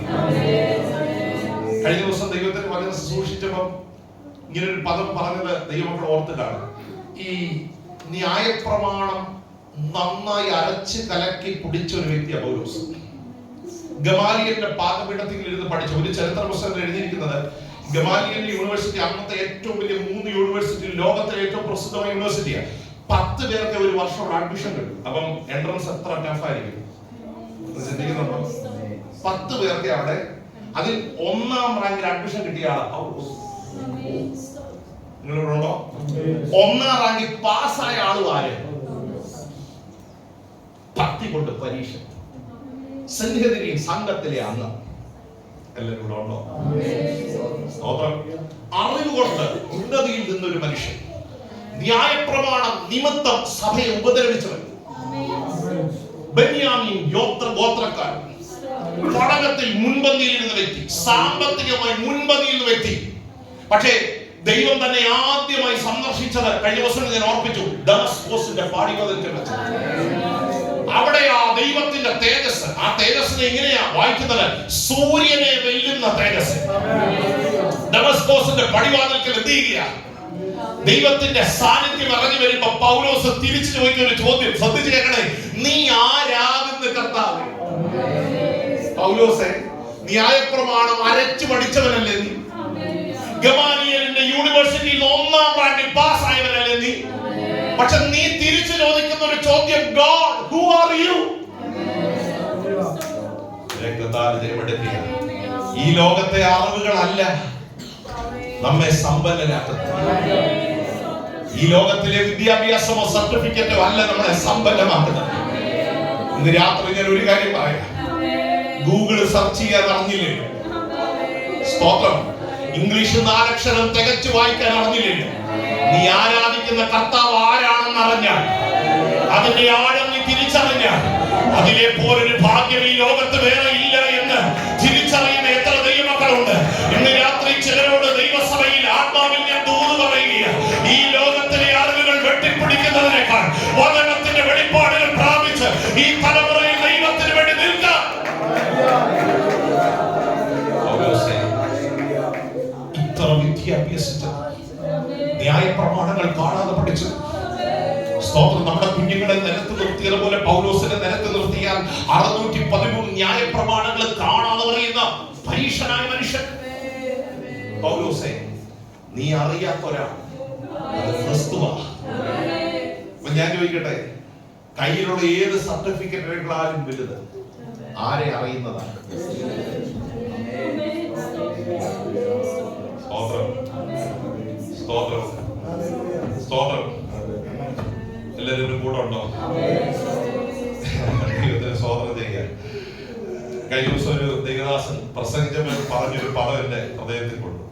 കഴിഞ്ഞ ദിവസം ദൈവത്തിന് വചനം സൂക്ഷിച്ചപ്പം ഇങ്ങനൊരു പദം പറഞ്ഞത് ദൈവമക്കൾ ഓർത്ത് കാണും. ഈ ന്യായപ്രമാണം നന്നായി അരച്ച് കലക്കി പിടിച്ച ഒരു വ്യക്തിയാണ് പൗലോസ്. ഗമാലിയലിന്റെ പാദപീഠത്തിൽ ഇരുന്ന് പഠിച്ച ഒരു ചരിത്ര പുസ്തകത്തിൽ എഴുതിയിരിക്കുന്നത്, ഗമാലിയൽ യൂണിവേഴ്സിറ്റി അന്നത്തെ ഏറ്റവും വലിയ 3 യൂണിവേഴ്സിറ്റി, ലോകത്തിലെ ഏറ്റവും പ്രസിദ്ധമായ യൂണിവേഴ്സിറ്റിയാണ്. 10 പേർക്ക് ഒരു വർഷം അഡ്മിഷൻ കിട്ടും. അപ്പം എൻട്രൻസ് എത്ര ടഫായിരിക്കും ചിന്തിക്കുന്നുണ്ടോ? 10 പേർക്ക് അവിടെ അതിൽ 1ാം റാങ്കിൽ അഡ്മിഷൻ കിട്ടിയ ആളാണ്. നിങ്ങളിവിടെ 1ാം റാങ്കിൽ പാസ്സായ ആളും ആര്? ഭക്തി കൊണ്ട് പരീക്ഷ സംഘത്തിലെയും സംഘത്തിലെ അംഗം എല്ലാവരും ഇവിടെ ഉണ്ടോ? അറിവ് കൊണ്ട് ഉന്നതിയിൽ നിന്നൊരു മനുഷ്യൻ, ന്യായപ്രമാണം നിമിത്തം സഭയെ ഉപദ്രവിച്ചവൻ, ബെന്യാമീൻ ഗോത്രക്കാരൻ, പഠനത്തിൽ മുൻപന്തിയിലിരുന്ന വ്യക്തി, സാമ്പത്തികമായി മുൻപന്തിയിലുള്ള വ്യക്തി. പക്ഷേ ദൈവം തന്നെ ആദ്യമായി സന്ദർശിച്ചത് കഴിഞ്ഞ ദിവസം ഞാൻ ഓർപ്പിച്ചു, ദമസ്കോസിന്റെ പാടികോതത്തിൽ വെച്ച്. അവിടെ ആ ദൈവത്തിന്റെ തേജസ്, ആ തേജസ്സിനെ എങ്ങനെയാ വായിക്കുന്നത്? സൂര്യനെ വെല്ലുന്ന തേജസ്. ദമസ്കോസിന്റെ പടിവാതിൽക്കൽ എത്തിയിരിക്കുക. ദൈവത്തിന്റെ സാന്നിധ്യം ഇറങ്ങി വരുമ്പോ പൗലോസ് തിരിച്ചു ചോദിക്കുന്ന ഒരു ചോദ്യം ശ്രദ്ധിച്ചു കേൾക്കണേ, നീ ആരാകുന്ന കർത്താവ്? പൗലോസെ, ന്യായപ്രമാണം അരച്ചു പഠിച്ചവനല്ലേ നീ? ഗമാലിയലിന്റെ യൂണിവേഴ്സിറ്റിയിൽ 1ാം റാങ്കിൽ പാസ്സായവനല്ലേ നീ? പക്ഷെ നീ തിരിച്ചു ചോദിക്കുന്ന ഒരു ചോദ്യം, God, who are you? ഈ ലോകത്തെ അറിവുകളല്ല നമ്മെ സമ്പന്നരാക്കുന്നത്. ഈ ലോകത്തിലെ വിദ്യാഭ്യാസമോ സർട്ടിഫിക്കറ്റോ അല്ല നമ്മളെ സമ്പന്നമാക്കുന്നത്. ഇന്ന് രാത്രി ഞാൻ ഒരു കാര്യം പറയാം, ഗൂഗിൾ സെർച്ച് ചെയ്യാൻ അറിഞ്ഞില്ലല്ലോ. സ്തോത്രം. ഇംഗ്ലീഷ് 4 അക്ഷരം തികച്ചു വായിക്കാൻ അറിഞ്ഞില്ലല്ലോ. നീ ആരാധിക്കുന്ന കർത്താവ് ആരാണെന്ന് അറിഞ്ഞാൽ, അതിന്റെ ആഴം നീ തിരിച്ചറിഞ്ഞാൽ, അതിലെ പോലൊരു ഭാഗ്യം ഈ ലോകത്ത് വേറെ ഇല്ല എന്ന് തിരിച്ചറിയുന്ന എത്ര ദൈവമക്കളുണ്ട്. ഇന്ന് രാത്രി ചിലരോട് ദൈവസഭയിൽ ആത്മാവിൽ ഞാൻ ദൂത് പറയുകയാണ്, ഈ ലോകത്തിലെ അറിവുകൾ വെട്ടിപ്പിടിക്കുന്നതിനേക്കാൾ വചനത്തിന്റെ വെളിപ്പാടുകൾ പ്രാപിച്ച് ഈ തലമുറയിൽ ദൈവത്തിന് വേണ്ടി നിൽക്കാം. ഇത്ര വിദ്യാഭ്യാസിച്ചത്, ന്യായപ്രമാണങ്ങൾ കാണാതെ പഠിച്ചത്. സ്തോത്രം. നമ്മുടെ കുഞ്ഞുങ്ങളെ നിലത്ത് നിർത്തിയതുപോലെ പൗലോസിനെ നിലത്ത് നിർത്തിയാൽ 613 ന്യായപ്രമാണങ്ങൾ കാണാതെ പറയുന്ന പരീക്ഷനായ മനുഷ്യൻ പൗലോസേ, നീ അറിയാത്തൊരാൾ ക്രിസ്തുവാ. അപ്പൊ ഞാൻ ചോദിക്കട്ടെ, കയ്യിലുള്ള ഏത് സർട്ടിഫിക്കറ്റുകളാലും വലുത് ആരെ അറിയുന്നതാണ്? സ്തോത്രം, സ്തോത്രം, സ്തോത്രം. എല്ലാവരും കൂടെ ഉണ്ടോ? ദൈവത്തിന് സ്തോത്രം ചെയ്യുക. കഴിഞ്ഞ ദിവസം ഒരു ദൈവദാസൻ പ്രസംഗിച്ചപ്പോൾ പറഞ്ഞൊരു പദം എന്റെ ഹൃദയത്തിൽ കൊണ്ടു.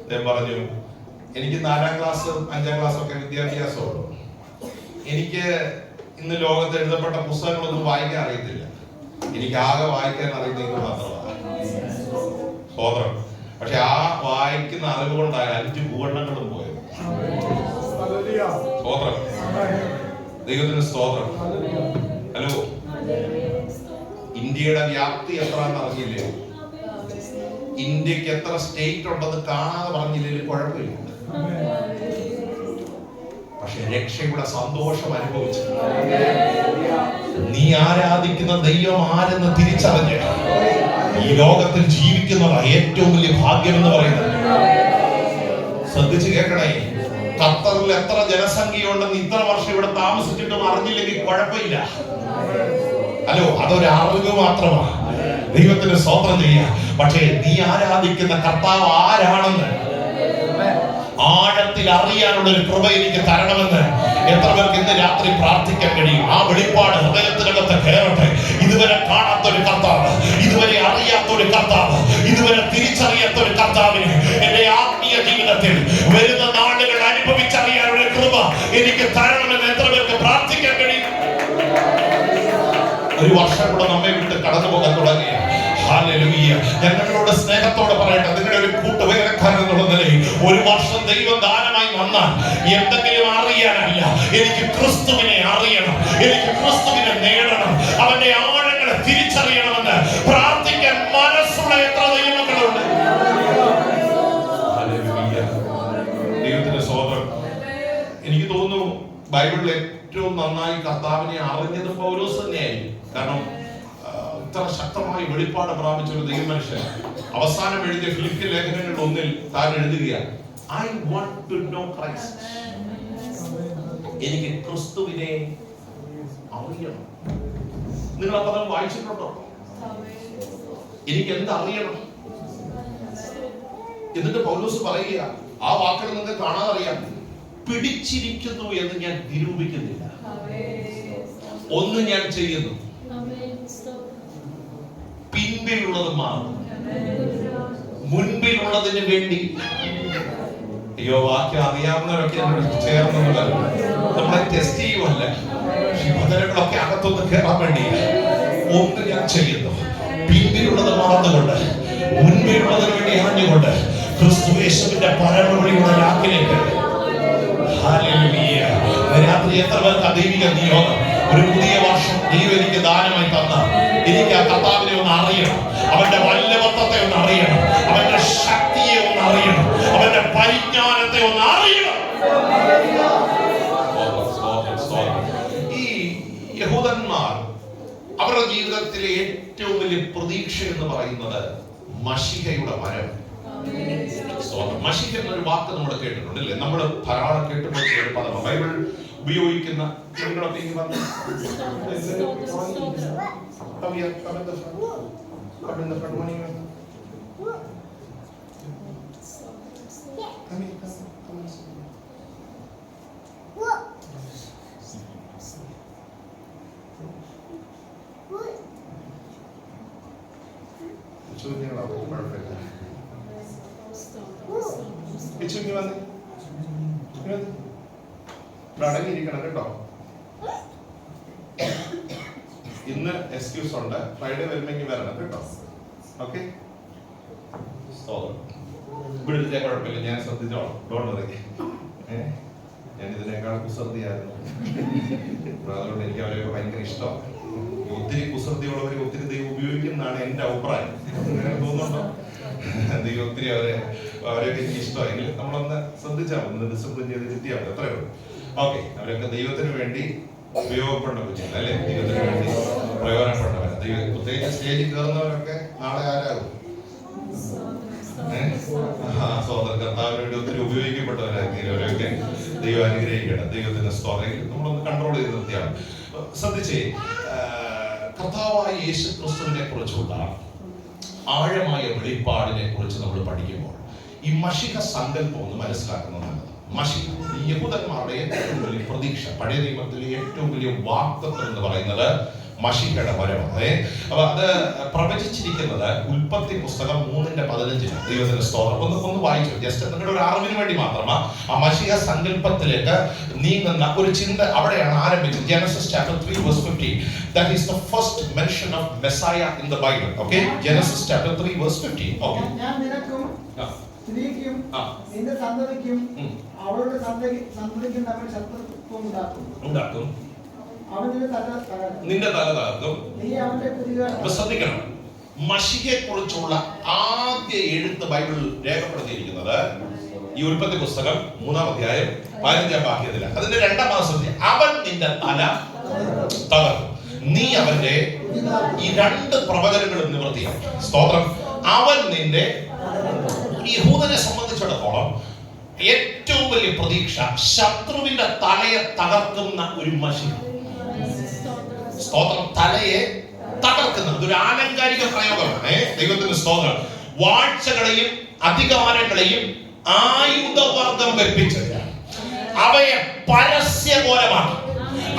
അദ്ദേഹം പറഞ്ഞു, എനിക്ക് 4ാം ക്ലാസ്സും 5ാം ക്ലാസ്സും ഒക്കെ വിദ്യാഭ്യാസമുള്ളൂ. എനിക്ക് ഇന്ന് ലോകത്ത് എഴുതപ്പെട്ട പുസ്തകങ്ങളൊന്നും വായിക്കാൻ അറിയത്തില്ല. എനിക്ക് ആകെ വായിക്കാൻ അറിയുന്നത് ഇത് മാത്രമാണ്. സ്തോത്രം. പക്ഷെ ആ വായിക്കുന്ന അറിവ് കൊണ്ടായ 5 ഭൂഖണ്ഡങ്ങളും പോയത്. സ്തോത്രം. ദൈവത്തിന് സ്തോത്രം. ഹലോ, ഇന്ത്യയുടെ വ്യാപ്തി എത്രയെന്ന് അറിഞ്ഞില്ലേ? ഇന്ത്യക്ക് എത്ര സ്റ്റേറ്റ് ഉണ്ടെന്ന് കാണാതെ പറഞ്ഞില്ലേ? കുഴപ്പമില്ല. പക്ഷെ രക്ഷയുടെ സന്തോഷം അനുഭവിച്ചു. നീ ആരാധിക്കുന്ന ദൈവം ആരെന്ന് തിരിച്ചറിഞ്ഞ് ഈ ലോകത്തിൽ ജീവിക്കുന്നതാ ഏറ്റവും വലിയ ഭാഗ്യം എന്ന് പറയുന്നത്. ശ്രദ്ധിച്ച് കേൾക്കണേ. ഖത്തറിൽ എത്ര ജനസംഖ്യയുണ്ടെന്ന് ഇത്ര വർഷം ഇവിടെ താമസിച്ചിട്ടും അറിഞ്ഞില്ലെങ്കിൽ കുഴപ്പമില്ല. ഹലോ, അതൊരു അറിവ് മാത്രമാണ്. ദൈവത്തിന് സ്തോത്രം ചെയ്യുക. പക്ഷേ നീ ആരാധിക്കുന്ന കർത്താവ് ആരാണെന്ന് ആഴത്തിൽ അറിയാനുള്ള ഒരു കൃപ എനിക്ക് തരണമെന്ന് എത്ര പേർക്ക് ഇന്ന് രാത്രി പ്രാർത്ഥിക്കാൻ കഴിയും? ആ വെളിപ്പാട് ഹൃദയത്തിനകത്ത് കയറട്ടെ. ഇതുവരെ കാണാത്ത ഒരു കർത്താവ്, ഇതുവരെ അറിയാത്ത ഒരു കർത്താവ്, ഇതുവരെ തിരിച്ചറിയാത്ത ഒരു കർത്താവിനെ എന്റെ ആത്മീയ ജീവിതത്തിൽ വരുന്ന നാളുകൾ അനുഭവിച്ചറിയാനുള്ള കൃപ എനിക്ക് തരണമെന്ന് എത്ര പേർക്ക് പ്രാർത്ഥിക്കാൻ കഴിയും? ഒരു വർഷം കൂടെ നമ്മെ വിട്ട് കടന്നു പോകാൻ തുടങ്ങിയ ഹല്ലേലൂയ. ഞങ്ങളോട് സ്നേഹത്തോടെ പറയട്ടെ, നിങ്ങളുടെ ഒരു കൂട്ടുവേലക്കാരൻ എന്നുള്ള നിലയിൽ ഒരു വർഷം ദൈവം ദാനമായി വന്നാൽ എന്തെങ്കിലും അറിയാനല്ല, എനിക്ക് ക്രിസ്തുവിനെ അറിയണം, എനിക്ക് ക്രിസ്തുവിനെ നേടണം, അവന്റെ ആഴങ്ങളെ തിരിച്ചറിയണമെന്ന് പ്രാർത്ഥിക്കാൻ മനസ്സുള്ള എത്ര ദൈവങ്ങളുണ്ട്. ദൈവത്തിന്റെ സ്തോത്രം. എനിക്ക് തോന്നുന്നു ബൈബിളിൽ ഏറ്റവും നന്നായി കർത്താവിനെ അറിഞ്ഞത് പൗലോസ് തന്നെയായിരുന്നു. കാരണം ഇത്ര ശക്തമായി വെളിപ്പാട് പ്രാപിച്ച ഒരു ദൈവമനുഷ്യൻ അവസാനം എഴുതിയ ഫിലിപ്പിയ ലേഖനങ്ങളിൽ ഒന്നിൽ താൻ എഴുതുകയാണ്, I want to know Christ. എനിക്ക് ക്രിസ്തുവിനെ അറിയണം. നിങ്ങൾ ആ പദം വായിച്ചിട്ടുണ്ടോ? എനിക്ക് എന്തറിയണം? എന്നിട്ട് പൗലോസ് പറയുക, ആ വാക്കുകൾ നിങ്ങൾക്ക് കാണാതറിയാം, പിടിച്ചിരിക്കുന്നു എന്ന് ഞാൻ നിരൂപിക്കുന്നില്ല, ഒന്ന് ഞാൻ ചെയ്യുന്നു, പിൻപിലുള്ളത് മാറും, മുൻപിലുള്ളതിന് വേണ്ടി. അയ്യോ, വാക്യം അറിയാവുന്നവരൊക്കെ ചേർന്നുള്ള നമ്മളെ ടെസ്റ്റ് ചെയ്യുമല്ല, ശുഭതരങ്ങളൊക്കെ അകത്തൊന്ന് കയറാൻ വേണ്ടി ഒന്ന് ഞാൻ ചെയ്യുന്നു, പിൻപിലുള്ളത് മറന്നുകൊണ്ട് മുൻപിലുള്ളതിന് വേണ്ടി ആഞ്ഞുകൊണ്ട് ക്രിസ്തുയേശുവിന്റെ പരമവിളിയുടെ ലാക്കിലേക്ക്. ഹല്ലേലൂയ. രാത്രി എത്ര പേർക്ക് ദൈവിക നിയോഗം, ഒരു പുതിയ വർഷം ദൈവം എനിക്ക് ദാനമായി തന്ന എനിക്ക് ആ കർത്താവിനെ ഒന്ന് അറിയണം, അവന്റെ വല്ലഭത്വത്തെ ഒന്ന് അറിയണം, അവന്റെ ശക്തിയെ ഒന്ന് അറിയണം, അവന്റെ പരിജ്ഞാനത്തെ ഒന്ന് അറിയണം. ഈ യഹൂദന്മാർ അവരുടെ ജീവിതത്തിലെ ഏറ്റവും വലിയ പ്രതീക്ഷ എന്ന് പറയുന്നത് മശിഹയുടെ വരവ്. മശിഹ എന്നൊരു വാക്ക് നമ്മൾ കേട്ടിട്ടുണ്ട് അല്ലേ? നമ്മൾ ധാരാളം കേട്ടുപോയ ഒരു പദമാണ്. ബൈബിൾ ഉപയോഗിക്കുന്ന അടങ്ങിയിരിക്കണം കേട്ടോ. ഇന്ന് എക്സ്ക്യൂസ് ഉണ്ട്, ഫ്രൈഡേ വരുമെങ്കിൽ വരണം കേട്ടോ. ഓക്കെ, ഇവിടുത്തെ കുഴപ്പമില്ല, ഞാൻ ശ്രദ്ധിച്ചോളാം. Don't worry. ഞാൻ ഇതിനേക്കാൾ കുസൃതിയായിരുന്നു, അതുകൊണ്ട് എനിക്ക് അവരെയൊക്കെ ഭയങ്കര ഇഷ്ടമാണ്. ഒത്തിരി കുസൃതിയുള്ളവരെ ഒത്തിരി ദൈവം ഉപയോഗിക്കുന്നതാണ് എന്റെ അഭിപ്രായം. അങ്ങനെ തോന്നുന്നുണ്ടോ? ദൈവം ഒത്തിരി അവരെയൊക്കെ എനിക്ക് ഇഷ്ടമായെങ്കിൽ നമ്മളൊന്ന് ശ്രദ്ധിച്ചാൽ മതി, ഒന്ന് ഡിസിപ്ലിൻ ചെയ്ത് കിട്ടിയാൽ മതി, അത്രേ ഉള്ളൂ. ഓക്കെ, അവരൊക്കെ ദൈവത്തിന് വേണ്ടി ഉപയോഗപ്പെടുന്ന കുഞ്ഞുങ്ങൾ അല്ലേ? ദൈവത്തിന് വേണ്ടി പ്രയോജനപ്പെടുന്നവരാ. ദൈവം പ്രത്യേകിച്ച് സ്റ്റേജിൽ കയറുന്നവരൊക്കെ നാളെ ആരാകും? സ്വതന്ത്ര കർത്താവിന് വേണ്ടി ഒത്തിരി ഉപയോഗിക്കപ്പെട്ടവരായിരിക്കും അവരൊക്കെ. ദൈവം അനുഗ്രഹിക്കണം. ദൈവത്തിന്റെ സ്തോത്രം നമ്മളൊന്ന് കൺട്രോൾ ചെയ്ത് നിർത്തിയാണ്. ശ്രദ്ധിച്ചേ, കർത്താവായ യേശു ക്രിസ്തുവിനെ കുറിച്ചുള്ള ആഴമായ വെളിപ്പാടിനെ കുറിച്ച് നമ്മൾ പഠിക്കുമ്പോൾ ഈ മശിഹ സങ്കല്പം ഒന്ന് മനസ്സിലാക്കുന്നതാണ്. മശിഹ യഹൂദന്മാരുടെ ഏറ്റവും വലിയ പ്രതീക്ഷ, പഴയ നിയമത്തിലെ ഏറ്റവും വലിയ വാഗ്ദത്തം എന്ന് പറയുന്നത് മശിഹയുടെ വരവാണ്. അപ്പൊ അത് പ്രവചിച്ചിരിക്കുന്നത് ഉൽപ്പത്തി പുസ്തകം 3:15. ദൈവത്തിന്റെ സ്തോത്രം. ഒന്ന് വായിച്ചു, ജസ്റ്റ് നിങ്ങളുടെ ഒരു അറിവിന് വേണ്ടി മാത്രമാ. ആ മശിഹ സങ്കല്പത്തിലേക്ക് നീങ്ങുന്ന ഒരു ചിന്ത അവിടെയാണ് ആരംഭിച്ചത്. Genesis chapter 3:15. That is the first mention of Messiah in the Bible. Okay, Genesis chapter 3:15. Okay. ഞാൻ നിനക്കും സ്ത്രീക്കും നിന്റെ സന്തതിക്കും അവളുടെ സന്തതിക്കും തമ്മിൽ ശത്രുത്വം ഉണ്ടാക്കും. നിന്റെ തല തകർക്കും. ശ്രദ്ധിക്കണം, മശിഹയെ കുറിച്ചുള്ള ആദ്യ എഴുത്ത് ബൈബിൾ രേഖപ്പെടുത്തിയിരിക്കുന്നത് ഈ ഉൽപ്പത്തി പുസ്തകം 3-ാം അധ്യായം 15 വാക്യത്തില. അതിന്റെ 2ാം മാസത്തിൽ അവൻ നിന്റെ തല തകർക്കും, നീ അവന്റെ ഈ 2 പ്രവചനങ്ങളും നിവൃത്തിയാക്കി. സ്തോത്രം. അവൻ നിന്റെ യഹൂദനെ സംബന്ധിച്ചിടത്തോളം ഏറ്റവും വലിയ പ്രതീക്ഷ ശത്രുവിന്റെ തലയെ തകർക്കുന്ന ഒരു മഷിക. സ്തോത്രം. തലയെ തകർക്കുന്ന ഒരു ആലങ്കാരിക പ്രയോഗമാണ്. ദൈവത്തിന് സ്തോത്രം. വാഴ്ചകളെയും അധികാരങ്ങളെയും ആയുധവർഗം കൽപ്പിച്ച് അവയെ പരസ്യഘോരമാക്കി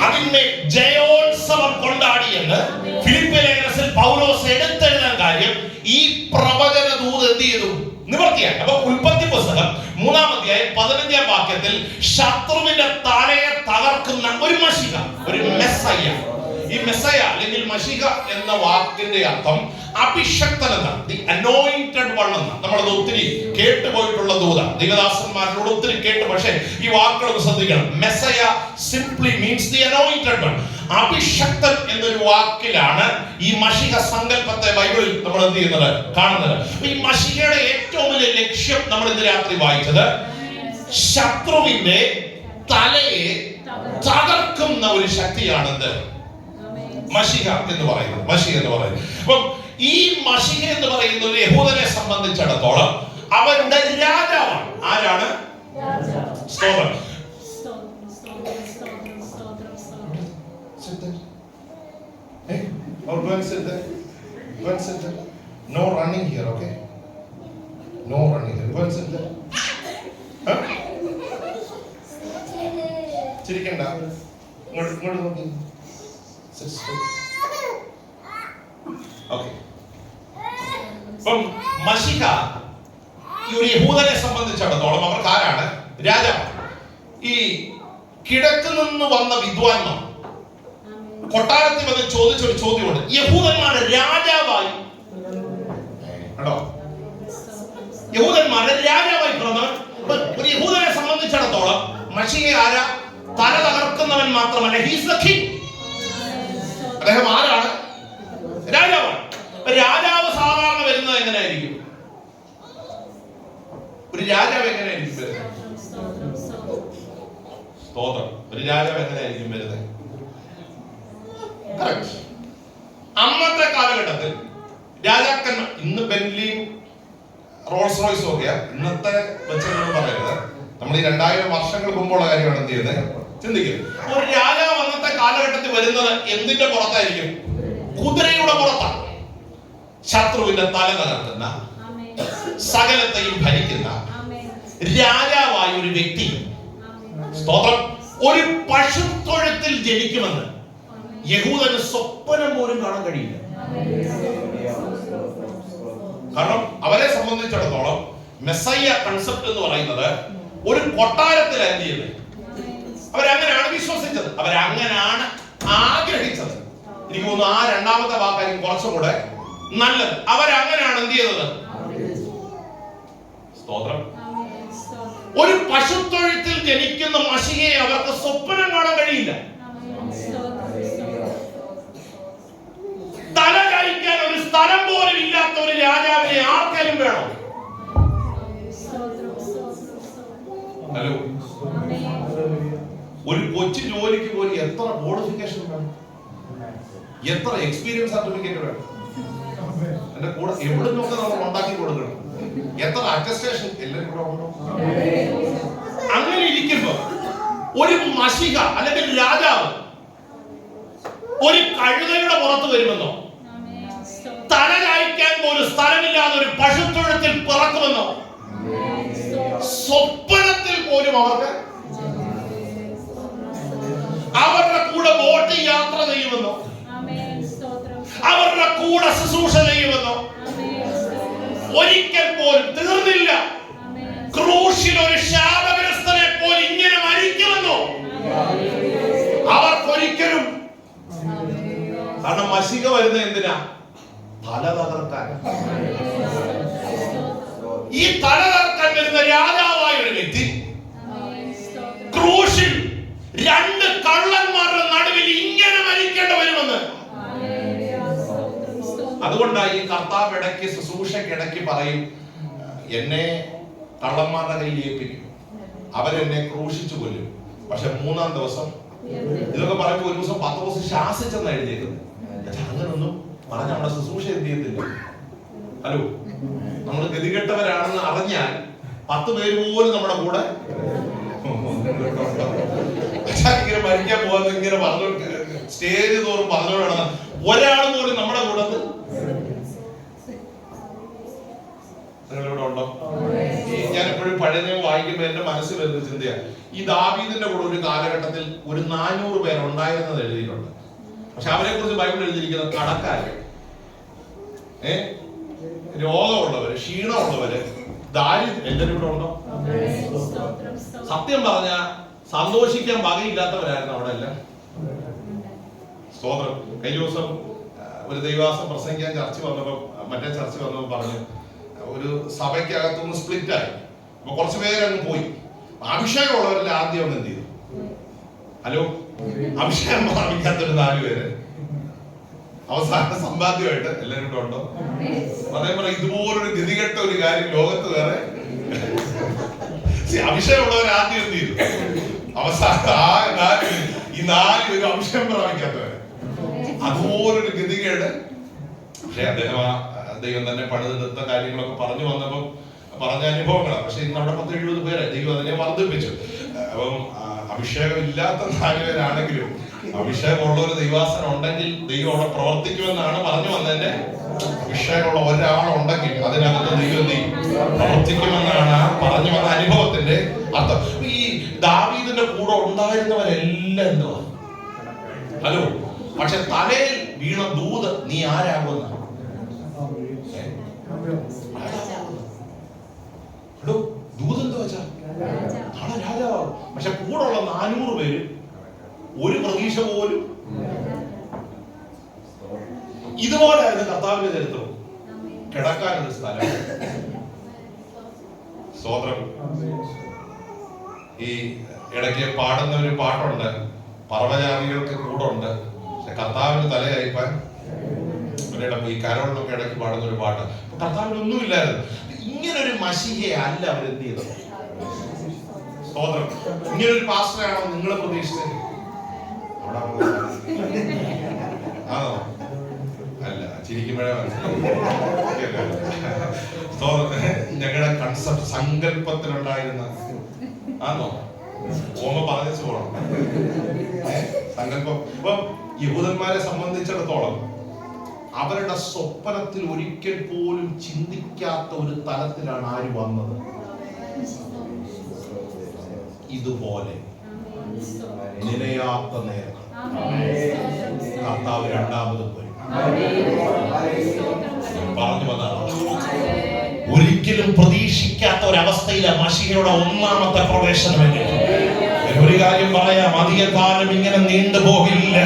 അതിന്മേൽ ജയോത്സവം കൊണ്ടാടിയെന്ന് ഫിലിപ്പി ലേഖനത്തിൽ പൗലോസ് എടുത്തെഴുതാൻ കാര്യം ഈ പ്രവചന ദൂത് എന്ത് ചെയ്തു? നിവർത്തിയാക്കി. അപ്പൊ ഉൽപ്പത്തി പുസ്തകം 3-ാം അധ്യായം 15-ാം വാക്യത്തിൽ ശത്രുവിന്റെ തലയെ തകർക്കുന്ന ഒരു മഷിക, ഒരു മെസ്സയ്യ. ഈ മെസ്സയ അല്ലെങ്കിൽ മഷിക എന്ന വാക്കിന്റെ അർത്ഥം അഭിഷക്തൻ എന്നാണ്. ദി അനോയിന്റഡ് വൺ എന്നാണ്. നമ്മളത് ഒത്തിരി കേട്ടുപോയിട്ടുള്ള ദൂത, ദൈവദാസന്മാരോട് ഒത്തിരി കേട്ടു. പക്ഷേ ഈ വാക്കുകളൊന്ന് ശ്രദ്ധിക്കണം. Messiah simply means the anointed one. അഭിഷക്തൻ എന്നൊരു വാക്കിലാണ് ഈ മഷിക സങ്കല്പത്തെ ബൈബിളിൽ നമ്മൾ എന്ത് ചെയ്യുന്നത്, കാണുന്നത്. ഈ മഷികയുടെ ഏറ്റവും വലിയ ലക്ഷ്യം നമ്മൾ ഇന്ന് രാത്രി വായിച്ചത് ശത്രുവിന്റെ തലയെ തകർക്കുന്ന ഒരു ശക്തിയാണെന്ന് മഷിക എന്ന് പറയുന്നത്. മഷിക എന്ന് പറയുന്നത്. അപ്പം ഈ മഷിക എന്ന് പറയുന്ന ഒരു യഹൂദനെ സംബന്ധിച്ചിടത്തോളം അവരുടെ രാജാവാണ്. ആരാണ്? സ്തോത്രം. No running here, okay? No running here. ചിരിക്കണ്ട. ഇങ്ങോട്ട് നോക്കി. അപ്പം മഷിക ഈ ഒരു യഹൂദനെ സംബന്ധിച്ചിടത്തോളം അവർക്ക് ആരാണ്? രാജാവ്. ഈ കിഴക്ക് നിന്ന് വന്ന വിദ്വാൻമാർ കൊട്ടാരത്തിൽ വന്ന് ചോദിച്ചൊരു ചോദ്യമുണ്ട്. യഹൂദന്മാരുടെ രാജാവായി കേട്ടോ, യഹൂദന്മാരുടെ രാജാവായി പിറന്നവൻ. ഒരു യഹൂദനെ സംബന്ധിച്ചിടത്തോളം മഷിക ആരാ? തല തകർക്കുന്നവൻ മാത്രമല്ല, ഹീസ് ദ കിങ്. അദ്ദേഹം ആരാണ്? രാജാവാണ്. രാജാവ് സാധാരണ വരുന്നത് എങ്ങനെയായിരിക്കും? ഒരു രാജാവ് എങ്ങനെയായിരിക്കും വരുന്നത്? സ്തോത്രം. ഒരു രാജാവ് എങ്ങനെയായിരിക്കും വരുന്നത്? കറക്റ്റ്. അന്നത്തെ കാലഘട്ടത്തിൽ രാജാക്കന്മാർ, ഇന്ന് ബെന്റ്ലിയും റോൾസ് റോയ്സും ഒക്കെ ഇന്നത്തെ വെച്ചുകൊണ്ട് പറയുന്നത്, നമ്മൾ ഈ 2000 വർഷങ്ങൾ മുമ്പുള്ള കാര്യമാണ് എന്ത് ചെയ്യുന്നത്, ചിന്തിക്കുന്നത്. ഒരു രാജാവ് അന്നത്തെ കാലഘട്ടത്തിൽ വരുന്നത് എന്തിന്റെ പുറത്തായിരിക്കും? കുതിരയുടെ പുറത്താണ്. ശത്രുവിന്റെ തല തകർക്കുന്ന, സകലത്തെയും ഭരിക്കുന്ന രാജാവായ ഒരു വ്യക്തി. സ്തോത്രം. ഒരു പശുത്തൊഴുത്തിൽ ജനിക്കുമെന്ന് യഹൂദന് സ്വപ്നം പോലും കാണാൻ കഴിയില്ല. കാരണം അവരെ സംബന്ധിച്ചിടത്തോളം മെസ്സയ്യ കൺസെപ്റ്റ് എന്ന് പറയുന്നത് ഒരു കൊട്ടാരത്തിൽ എന്ത് ചെയ്യുന്നത്, അവരങ്ങനെയാണ് വിശ്വസിച്ചത്, അവരങ്ങനെയാണ് ആഗ്രഹിച്ചത്. എനിക്ക് തോന്നുന്നു ആ 2ാമത്തെ വാക്കായിരിക്കും കുറച്ചും കൂടെ നല്ലത്. അവരങ്ങനെയാണ് എന്ത് ചെയ്തത്? സ്തോത്രം. ഒരു പശുത്തൊഴുത്തിൽ ജനിക്കുന്ന മഷികയെ അവർക്ക് സ്വപ്നം കാണാൻ കഴിയില്ല. തല കഴിക്കാൻ ഒരു സ്ഥലം പോലും ഇല്ലാത്ത ഒരു രാജാവിനെ ആർക്കെങ്കിലും വേണോ? ഹലോ, ഒരു കൊച്ചു ജോലിക്ക് പോലും എത്ര ക്വാളിഫിക്കേഷൻ വേണം, എത്ര എക്സ്പീരിയൻസ് സർട്ടിഫിക്കറ്റ് വേണം? എന്റെ കൂടെ എവിടെ നോക്കി നമ്മൾ ഉണ്ടാക്കി കൊടുക്കണം, എത്ര അറ്റസ്റ്റേഷൻ എല്ലാവരും കൂടെ ഉണ്ടോ? അങ്ങനെ ഇരിക്കുമ്പോ ഒരു മഷിക അല്ലെങ്കിൽ രാജാവ് ഒരു കഴുതയുടെ പുറത്ത് വരുമെന്നോ, തല കായ്ക്കാൻ പോലും സ്ഥലമില്ലാതെ ഒരു പശുത്തൊഴുത്തിൽ പിറക്കുമെന്നോ സ്വപ്നത്തിൽ പോലും അവർക്ക്, അവരുടെ കൂടെ ബോട്ട് യാത്ര ചെയ്യുമെന്നോ, അവരുടെ കൂടെ ശുശ്രൂഷ ചെയ്യുമെന്നോ ഒരിക്കൽ പോലും തീർന്നില്ല. ക്രൂശിൽ ഒരു ശാപഗ്രസ്തനെ പോലെ ഇങ്ങനെ മരിക്കുമെന്നോ അവർക്കൊരിക്കലും. കാരണം മഷിക വരുന്നത് എന്തിനാ? തല തകർക്കാൻ. ഈ തല തകർക്കാൻ വരുന്ന രാജാവായ ഒരു വ്യക്തി ക്രൂശിൽ 2 കള്ളന്മാരുടെ നടുവിൽ ഇങ്ങനെ മരിക്കേണ്ടി വരുമെന്ന്. അതുകൊണ്ടാണ് ഈ കർത്താവ് ഇടയ്ക്ക് ശുശ്രൂഷയ്ക്ക് ഇടയ്ക്ക് പറയും, എന്നെ കള്ളന്മാരുടെ കയ്യിൽ ഏൽപ്പിക്കും, അവരെന്നെ ക്രൂശിച്ചു കൊല്ലും, പക്ഷെ മൂന്നാം ദിവസം. ഇതൊക്കെ പറയുമ്പോൾ ഒരു ദിവസം പത്രോസ് ശാസിച്ചെന്ന് എഴുതിയേക്കുന്നത്. അങ്ങനൊന്നും പറഞ്ഞ നമ്മുടെ ശുശ്രൂഷ എന്ത് ചെയ്യത്തില്ല. ഹലോ, നമ്മൾ ഗതികെട്ടവരാണെന്ന് അറിഞ്ഞാൽ 10 പേര് പോലും നമ്മുടെ കൂടെ ഇങ്ങനെ മരിക്കാൻ പോകുന്ന ഇങ്ങനെ പറഞ്ഞു സ്റ്റേജ് തോറും പറഞ്ഞോടാണ്, ഒരാൾ പോലും നമ്മുടെ കൂടെ. നിങ്ങളിവിടെ ഉണ്ടോ? ഞാൻ എപ്പോഴും പഴയ നിയമം വായിക്കുമ്പോൾ എന്റെ മനസ്സിൽ വരുന്ന ചിന്തയാണ്, ഈ ദാവീദിന്റെ കൂടെ ഒരു കാലഘട്ടത്തിൽ ഒരു 400 പേർ ഉണ്ടായിരുന്നത് എഴുതിയിട്ടുണ്ട്. പക്ഷെ അവരെ കുറിച്ച് ബൈബിൾ എഴുതിയിരിക്കുന്നത് കടക്കാര്, രോഗമുള്ളവര്, ക്ഷീണമുള്ളവര്, ദാരിദ്ര്യം. എല്ലാവരും ഇവിടെ ഉണ്ടോ? സത്യം പറഞ്ഞ സന്തോഷിക്കാൻ വകയില്ലാത്തവരായിരുന്നു അവിടെ എല്ലാം. സ്തോത്രം. കഴിഞ്ഞ ദിവസം ഒരു ദൈവാസം പ്രസംഗിക്കാൻ മറ്റേ ചർച്ച വന്നപ്പോൾ പറഞ്ഞു, ഒരു സഭയ്ക്കകത്തുനിന്ന് സ്പ്ലിറ്റ് ആയി. അപ്പൊ കുറച്ച് പേരങ്ങ് പോയി. അഭിഷേകമുള്ളവരിൽ ആദ്യം ഒന്ന് എന്ത് ചെയ്തു? ഹലോ, അഭിഷേകം പ്രാപിക്കാത്തൊരു 4 പേര് അവസാന സമ്പാദ്യമായിട്ട്. എല്ലാവരും ഇവിടെ ഉണ്ടോ? അതേപോലെ ഇതുപോലൊരു ഗതികെട്ട ഒരു കാര്യം ലോകത്ത് വേറെ. അഭിഷേകമുള്ളവർ ആദ്യം എന്ത് ചെയ്തു? അവസാനം ഈ 4 പേരും അഭിഷേകം പ്രാപിക്കാത്തവര്. അതുപോലൊരു ഗതികേട്. പക്ഷെ അദ്ദേഹം ദൈവം തന്നെ പണിതെടുത്ത കാര്യങ്ങളൊക്കെ പറഞ്ഞു വന്നപ്പം പറഞ്ഞ അനുഭവങ്ങളാണ്. പക്ഷെ ഇന്ന് അവിടെ 10-70 പേരെ ദൈവം അതിനെ വർദ്ധിപ്പിച്ചു. അപ്പം അഭിഷേകം ഇല്ലാത്ത 4 പേരാണെങ്കിലും അഭിഷേകമുള്ള ഒരു ദൈവാസനം ഉണ്ടെങ്കിൽ ദൈവം അവിടെ പ്രവർത്തിക്കുമെന്നാണ് പറഞ്ഞു വന്നതിന്റെ. അഭിഷേകമുള്ള ഒരാളുണ്ടെങ്കിൽ അതിനകത്ത് ദൈവം പ്രവർത്തിക്കുമെന്നാണ് പറഞ്ഞു വന്ന അനുഭവത്തിന്റെ അർത്ഥം. ഈ ദാവീദിന്റെ കൂടെ ഉണ്ടായിരുന്നവരെല്ലാം എന്തുവാ? ഹലോ, പക്ഷെ തലയിൽ വീണ ദൂത് നീ ആരാകുന്ന? ദൂതെന്താ വെച്ചാ നാളെ രാജാവാകും. പക്ഷെ കൂടെയുള്ള 400 പേര് ഒരു പ്രതീക്ഷ പോലും. ഇതുപോലായിരുന്നു കർത്താവിന്റെ ചരിത്രം. കിടക്കാനൊരു സ്ഥലം. സ്തോത്രം. ഈ ഇടയ്ക്ക് പാടുന്ന ഒരു പാട്ടുണ്ട്, പർവ്വജാതികൾക്ക് കൂടുണ്ട് പക്ഷെ കർത്താവിന് തലയായിപ്പാൻ. ഈ കരോളിനൊക്കെ ഇടയ്ക്ക് പാടുന്ന ഒരു പാട്ട്. കർത്താവിനൊന്നും ഇല്ലായിരുന്നു. ഇങ്ങനൊരു മശിഹയെ അല്ല അവരെന്ത് ചെയ്തത്. സ്തോത്രം. ഇങ്ങനൊരു പാസ്റ്ററാണോ നിങ്ങൾ പ്രതീക്ഷിച്ചത്? ആണോ? അല്ല, ചിരിക്കുമ്പോഴേ ഞങ്ങളുടെ കൺസെപ്റ്റ് സങ്കല്പത്തിലുണ്ടായിരുന്ന ആണോ? ഓമ പറഞ്ഞു പോകണം സങ്കല്പം. ഇപ്പൊ യഹൂദന്മാരെ സംബന്ധിച്ചിടത്തോളം അവരുടെ സ്വപ്നത്തിൽ ഒരിക്കൽ പോലും ചിന്തിക്കാത്ത ഒരു തലത്തിലാണ് ആര് വന്നത്. ഇതുപോലെ നിലയാത്ത നേരം കർത്താവ് രണ്ടാമത് പോയി പറഞ്ഞു വന്നതാണ്. ഒരിക്കലും പ്രതീക്ഷിക്കാത്ത ഒരവസ്ഥയിലാണ് മശീഹയുടെ ഒന്നാമത്തെ പ്രവേശനമെങ്കിൽ. ഒരു കാര്യം പറയാം, അധികകാലം ഇങ്ങനെ നീണ്ടുപോകില്ല.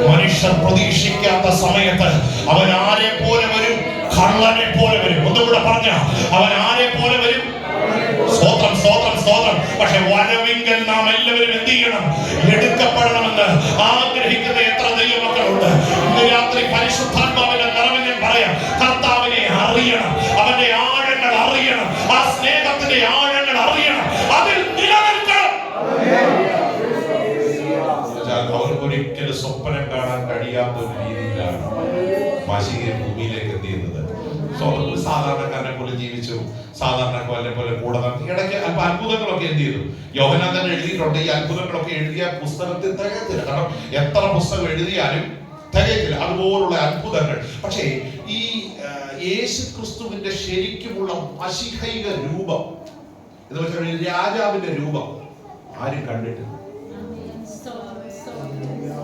മനുഷ്യർ പ്രതീക്ഷിക്കാത്ത സമയത്ത് അവൻ ആരെ പോലെ വരും? കള്ളനെ പോലെ വരും. ഒന്നുകൂടെ പറഞ്ഞ, അവൻ ആരെ പോലെ വരും? സ്തോത്രം, സ്തോത്രം, സ്തോത്രം. പക്ഷെ വരവിങ്കൽ നാം എല്ലാവരും എന്ത് ചെയ്യണം? എടുക്കപ്പെടണമെന്ന് ആഗ്രഹിക്കുന്ന എത്ര ദൈവമക്കളുണ്ട്. ഇന്ന് രാത്രി പരിശുദ്ധാത്മാവിന്റെ നിറവിൽ ഞാൻ പറയാം, കർത്താവിനെ അറിയണം, അവന്റെ ആഴങ്ങൾ അറിയണം, ആ സ്നേഹത്തിന്റെ ആഴങ്ങൾ അറിയണം, അതിൽ നിലനിൽക്കണം. അവർക്ക് ഒരിക്കലും സ്വപ്നം കാണാൻ കഴിയാത്ത ഒരു രീതിയിലാണ് മശീഹ ഭൂമിയിലേക്ക് എന്ത് ചെയ്യുന്നത്. സാധാരണക്കാരനെ പോലെ ജീവിച്ചു, സാധാരണക്കാരനെ പോലെ കൂടെ നടത്തി. ഇടയ്ക്ക് അല്പ അത്ഭുതങ്ങളൊക്കെ എന്ത് ചെയ്തു. യോഹന്നാൻ തന്നെ എഴുതിയിട്ടുണ്ട്. ഈ അത്ഭുതങ്ങളൊക്കെ എഴുതിയ പുസ്തകത്തിൽ തികയത്തില്ല. കാരണം എത്ര പുസ്തകം എഴുതിയാലും തികയത്തില്ല അതുപോലുള്ള അത്ഭുതങ്ങൾ. പക്ഷേ ഈ യേശു ക്രിസ്തുവിന്റെ ശരിക്കുമുള്ള മശീഹൈക രൂപം എന്ന് വെച്ചാൽ രാജാവിന്റെ രൂപം ആരും കണ്ടിട്ടില്ല.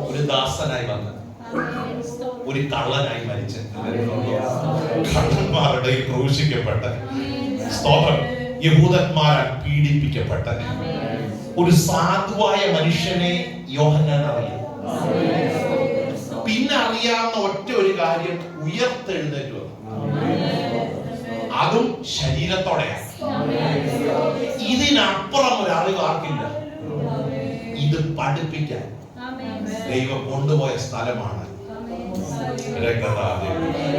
ഒരു ദാസനായി വന്ന് ഒരു കള്ളനായി മരിച്ച് കള്ളന്മാരുടെ ക്രൂശിക്കപ്പെട്ട്, സ്തോത്രം, യഹൂദന്മാരാൽ പീഡിപ്പിക്കപ്പെട്ട് ഒരു സാധുവായ മനുഷ്യനെ യോഹന്നാൻ അറിയാം. പിന്നെ അറിയാവുന്ന ഒറ്റ ഒരു കാര്യം, ഉയർത്തെഴുന്നേറ്റ് വന്നു. അതും ശരീരത്തോടെയാണ്. ഇതിനപ്പുറം ഒരു അറിവ് ആർക്കില്ല. ഇത് പഠിപ്പിക്കാൻ ദൈവം കൊണ്ടുപോയ സ്ഥലമാണ്.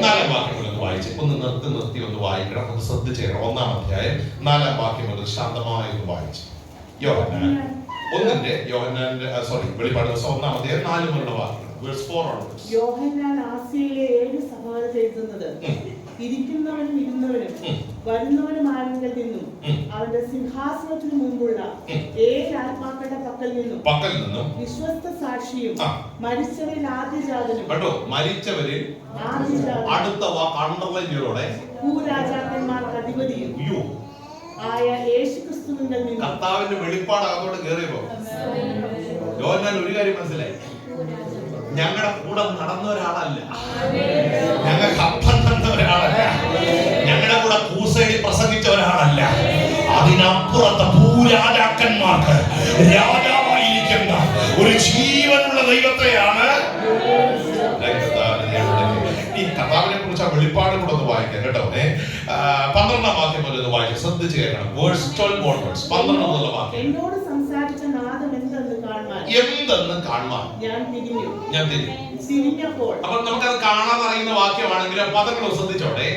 4 വാക്യങ്ങളൊന്ന് വായിച്ച് ഒന്ന് നിർത്തി ഒന്ന് വായിക്കണം. ഒന്ന് ശ്രദ്ധിച്ചേക്കണം. 1-ാം അധ്യായം 4-ാം വാക്യം മുതൽ ശാന്തമായി ഒന്ന് വായിച്ചു. യോഹന്നാൻ വെളിപ്പാട് ദിവസം 1-4 മുതലുള്ള വാക്യങ്ങൾ. Verse 4 onwards. യോഹന്നാൻ ആസിയയിലെ 7 സഭകൾ എഴുതുന്നത്, ഇരിക്കുന്നവനും ഇരുന്നവനും വരുന്നവനുമായവങ്കിൽ നിന്നും അവന്റെ സിംഹാസനത്തിന് മുമ്പുള്ള 7 ആത്മാക്കളുടെ പക്കൽ നിന്നും വിശ്വസ്ത സാക്ഷിയും മരിച്ചവരിൽ ആദ്യജാതനും കേട്ടോ, മരിച്ചവരിൽ അടുത്ത വാക്ക് അണ്ടർലൈൻ ചെയ്തോടെ ഭൂരാജാക്കന്മാർക്ക് അധിപതിയും ആയ യേശുക്രിസ്തുവിങ്കൽ നിന്നും. കർത്താവിന്റെ വെളിപ്പാട് അകത്തോട്ട് കയറിയപ്പോ യോഹന്നാൻ ഒരു കാര്യം മനസ്സിലായി. ഞങ്ങളുടെ കൂടെ നടന്ന ഒരാളല്ല, ഞങ്ങൾക്ക് അപ്പം തന്ന ഒരാളല്ല, ഞങ്ങളുടെ കൂടെ ക്രൂസൈഡിൽ പ്രസംഗിച്ച ഒരാളല്ല, അതിനപ്പുറത്തെ ഭൂരാജാക്കന്മാർക്ക് രാജാവായിരിക്കുന്ന ഒരു ജീവനുള്ള ദൈവത്തെയാണ്. ഈ കർത്താവിനെ കുറിച്ച് ആ വെളിപ്പാട് കൂടെ ഒന്ന് വായിക്കാം കേട്ടോ. 12-ാം വാക്യം മുതൽ ഒന്ന് വായിക്കാം, ശ്രദ്ധിച്ച് കേൾക്കണം. Verse 12 onwards. 12 മുതലുള്ള വാക്യം. എന്നോട് സംസാരിച്ച നാദം എന്തെന്ന് കാണുവാൻ ഞാൻ തിരിഞ്ഞു. തിരിഞ്ഞപ്പോൾ, അപ്പൊ നമുക്കത് കാണാൻ അറിയുന്ന വാക്യമാണെങ്കിലും പദങ്ങൾ ശ്രദ്ധിച്ചോട്ടെ.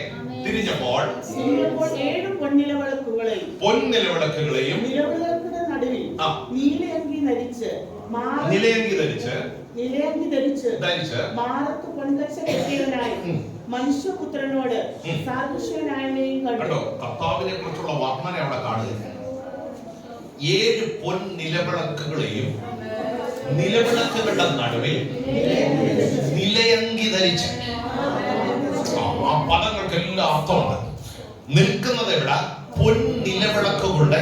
തിരിഞ്ഞപ്പോൾ 7 പൊൻനിലവിളക്കുകളെയും നിലവിളക്കുകളുടെ നടുവിൽ നിലയങ്കി ധരിച്ച് മാറത്ത് പൊൻകച്ച കെട്ടിയവനായി മനുഷ്യപുത്രനോട് സാദൃശ്യനായവനെയും കണ്ടു. കർത്താവിനെ കുറിച്ചുള്ള വർണ്ണന അവിടെ കാണുക. 7 പൊൻനിലവിളക്കുകളെയും നിലവിളക്കുകളുടെ നടുവിൽ നിലയങ്കി ധരിച്ച്. ആ പദങ്ങൾക്കെല്ലാം അർത്ഥമുണ്ട്. നിൽക്കുന്നത് എവിടെ? പൊൻനിലവിളക്കുകളുടെ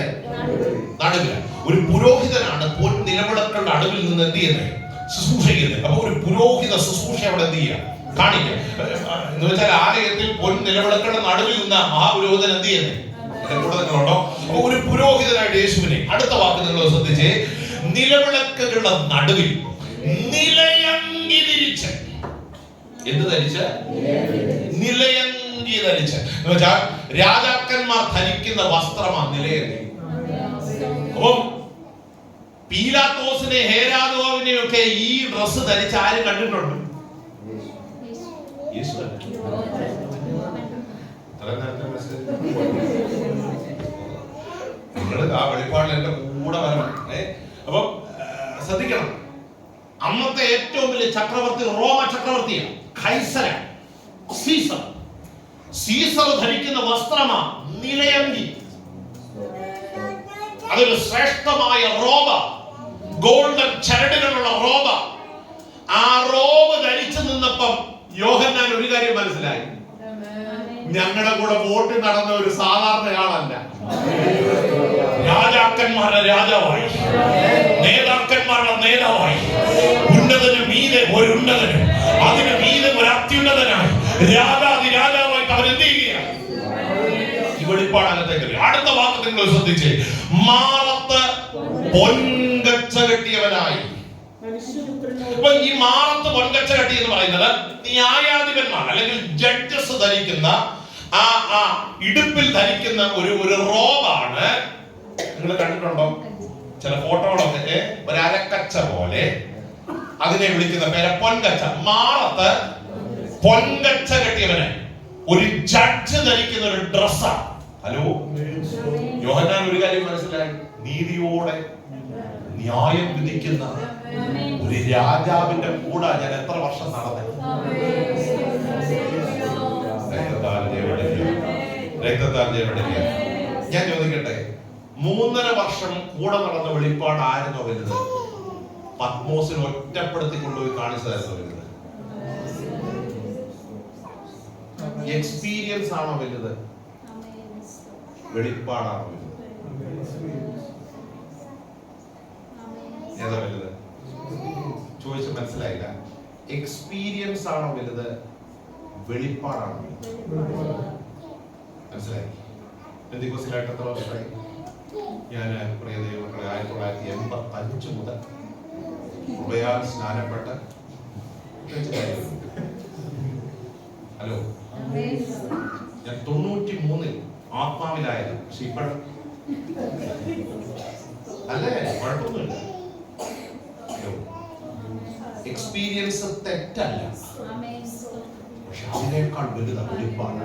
നടുവിൽ. ഒരു പുരോഹിതനാണ് പൊൻനിലവിളക്കുകളുടെ നടുവിൽ നിന്ന് എന്ത് ചെയ്യുന്നത്? ശുശ്രൂഷ ചെയ്യുന്നത്. അപ്പൊ ഒരു പുരോഹിത ശുശ്രൂഷ അവിടെ എന്ത് ചെയ്യുക? കാണിക്കുക എന്ന് വെച്ചാൽ ആലയത്തിൽ പൊൻനിലവിളക്കുകളുടെ നടുവിൽ നിന്ന് മഹാപുരോഹിതൻ എന്ത് ചെയ്യുന്നത്? കൂടെ നിങ്ങളുണ്ടോ? അപ്പൊ ഒരു പുരോഹിതനായിട്ട് യേശുവിനെ. അടുത്ത വാക്ക് നിങ്ങൾ ശ്രദ്ധിച്ചേ. നിലവിളക്കുകളുടെ നടുവിൽ നിലയങ്കി ധരിച്ച്. എന്ത് ധരിച്ച്? നിലയങ്കി ധരിച്ച് എന്ന് വെച്ചാൽ രാജാക്കന്മാർ ധരിക്കുന്ന വസ്ത്രമാണ് നിലയങ്കി. അപ്പം പീലാത്തോസിനെ ഹേരോദാവിനെയും ഒക്കെ ഈ ഡ്രസ്സ് ധരിച്ച് ആരും കണ്ടിട്ടുണ്ട്? നിങ്ങൾ ആ വെളിപ്പാടിൽ എന്റെ കൂടെ വരണം. അപ്പം ശ്രദ്ധിക്കണം. അന്നത്തെ ഏറ്റവും വലിയ ചക്രവർത്തി റോമ ചക്രവർത്തിയാണ്, കൈസരാണ്, സീസർ. സീസർ ധരിക്കുന്ന വസ്ത്രമാ നിലയങ്കി. അതൊരു ശ്രേഷ്ഠമായ റോബ, ഗോൾഡൻ ചരടുകളുള്ള റോബ. ആ റോബ് ധരിച്ചു നിന്നപ്പം യോഹന്നാൻ ഒരു കാര്യം മനസ്സിലായി. ഞങ്ങളുടെ കൂടെ വോട്ട് നടന്ന ഒരു സാധാരണയാളല്ല, രാജാക്കന്മാരുടെ രാജാവായി, നേതാക്കന്മാരുടെ നേതാവായി, ഉന്നതന് മീതെ ഒരു ഉന്നതനും അതിന് മീതെ ഒരു അത്യുന്നതനായി രാജാവായിട്ട് അവൻ എന്ത് ചെയ്യുകയാണ്? ഈ വെളിപ്പാടകത്തേക്ക്. അടുത്ത വാക്ക് നിങ്ങൾ ശ്രദ്ധിച്ച്. മാറത്ത് പൊൻകച്ച കെട്ടിയവനായി. അപ്പൊ ഈ മാറത്ത് പൊൻകച്ച കെട്ടി എന്ന് പറയുന്നത് ന്യായാധിപന്മാർ അല്ലെങ്കിൽ ജഡ്ജസ് ധരിക്കുന്ന ആ ഇടുപ്പിൽ ധരിക്കുന്ന ഒരു റോബാണ്. നിങ്ങൾ കണ്ടിട്ടുണ്ടോ ചില ഫോട്ടോകളൊക്കെ? ഒരു അരക്കച്ച പോലെ അതിനെ വിളിക്കുന്ന പേര് പൊൻകച്ച. മാറത്ത് പൊൻകച്ച കെട്ടിയവനെ ഒരു ജഡ്ജ് ധരിക്കുന്ന ഒരു ഡ്രസ്സാണ്. ഹലോ, യോഹന്നാൻ ഒരു കാര്യം മനസ്സിലായി. നീതിയോടെ ന്യായം വിധിക്കുന്ന ഒരു രാജാവിന്റെ കൂടെ ഞാൻ എത്ര വർഷം നടന്നത്. രക്തത്താൽ ജയമെടുക്കുക. ഞാൻ ചോദിക്കട്ടെ, 3.5 വർഷം കൂടെ നടന്ന വെളിപ്പാട് ആയിരുന്നോ വലുത്? പത്മോസിൽ ഒറ്റപ്പെടുത്തി കൊണ്ടുപോയി കാണിച്ചതായിരുന്നു വലുത്? എക്സ്പീരിയൻസ് ആണോ വലുത്? വെളിപ്പാടാണോ വലുത്? ഏതാ വലുത്? ചോദിച്ച് മനസ്സിലായില്ല. എക്സ്പീരിയൻസ് ആണോ വലുത്? വെളിപ്പാടാണോ വലുത്? മനസ്സിലായി? പെന്തിക്കോസ്തിലായിട്ട് എത്ര വർഷമായി? ഞാൻ പ്രിയ ദൈവമക്കളെ 1985 മുതൽ കൃപയാൽ സ്നാനപ്പെട്ട് ഹലോ, ഞാൻ 93 ആത്മാവിലായത്. പക്ഷെ ഇപ്പോഴും അല്ലേ, കുഴപ്പമൊന്നുമില്ല. എക്സ്പീരിയൻസ് തെറ്റല്ല, പക്ഷെ അതിനേക്കാൾ വലുതാണ് വെളിപ്പാട്.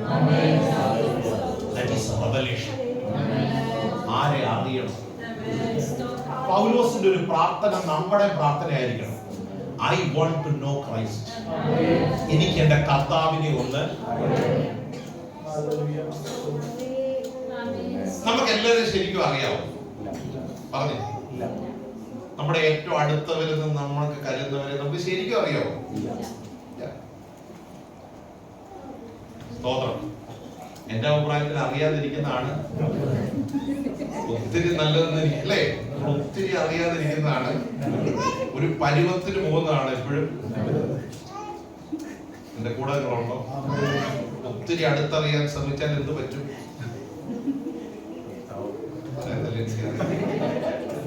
ആരെ അറിയണം? പൗലോസിന്റെ ഒരു പ്രാർത്ഥന നമ്മുടെ പ്രാർത്ഥനയായിരിക്കണം. I want to know Christ. എനിക്ക് എന്റെ കർത്താവിനെ ഒന്ന്. നമുക്ക് എല്ലാവരും ശരിക്കും അറിയാവോ? പറഞ്ഞു, നമ്മുടെ ഏറ്റവും അടുത്തവരിൽ നിന്ന് നമ്മൾക്ക് കരുതുന്നവരെ നമുക്ക് ശരിക്കും അറിയാവോ? സ്തോത്രം. എന്റെ അഭിപ്രായത്തിൽ അറിയാതിരിക്കുന്നതാണ് ഒത്തിരി നല്ലതെന്ന് അല്ലേ? ഒത്തിരി അറിയാതിരിക്കുന്നതാണ്, ഒരു പരുവത്തിന് പോകുന്നതാണ് എപ്പോഴും. എന്റെ കൂടെ ഉണ്ടോ? ഒത്തിരി അടുത്തറിയാൻ ശ്രമിച്ചാൽ എന്ത് പറ്റും?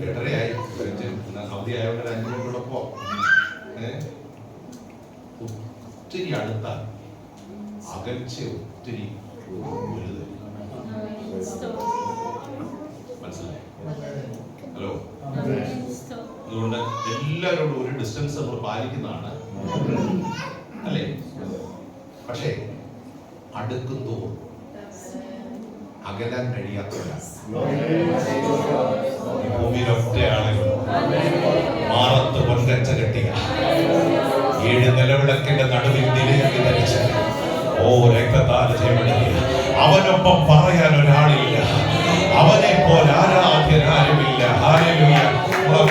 എട്ടരയായി, അവധിയായോണ്ട് 5 മിനിറ്റ് പോ. ഒത്തിരി അടുത്ത അകൽച്ച ഒത്തിരി വലുത്. മനസ്സിലായി? ഹലോ. അതുകൊണ്ട് എല്ലാവരോടും ഒരു ഡിസ്റ്റൻസ് നമ്മൾ പാലിക്കുന്നതാണ് അല്ലേ? പക്ഷേ അടുക്കും തോറും അകലാൻ കഴിയാത്തവരാണ്. ഭൂമിയിൽ ഒറ്റയാളെ മാറത്ത് പൊൻകച്ച കെട്ടിയ 7 നിലവിളക്കിന്റെ നടുവിൽ നിലയൊക്കെ ധരിച്ച ഓ രക്തത്താൽ ചെയ്യപ്പെടുക. അവനൊപ്പം പറയാൻ ഒരാളില്ല, അവനെ പോലെ ആരാധ്യനാരുമില്ല. ഹല്ലേലൂയ.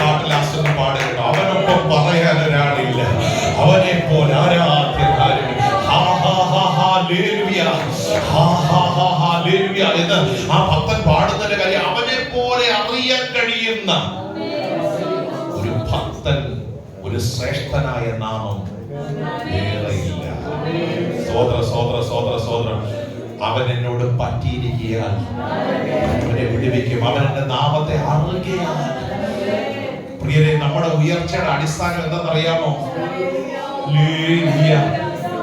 നാട്ടിലാശ്രമം പാടുകട്ടോ, അവനൊപ്പം പറയാൻ ഒരാളില്ല, അവനെ പോലെ ആരാധ്യനാരുമില്ല. എന്ന് ആ ഭക്തൻ പാടുന്നതിന്റെ കാര്യം, അവനെ പോലെ അറിയാൻ കഴിയുന്ന ഒരു ഭക്തൻ, ഒരു ശ്രേഷ്ഠനായ നാമം വേറെയില്ല. സോദര സോദര സോദര സോദരം, അവൻ എന്നോട് പറ്റിയിരിക്കുകയാൽ അവനെ വിടുവിക്കും, അവൻ എന്റെ നാമത്തെ അറിയുകയാൽ. പ്രിയരെ, നമ്മുടെ ഉയർച്ചയുടെ അടിസ്ഥാനം എന്താണെന്നറിയാമോ?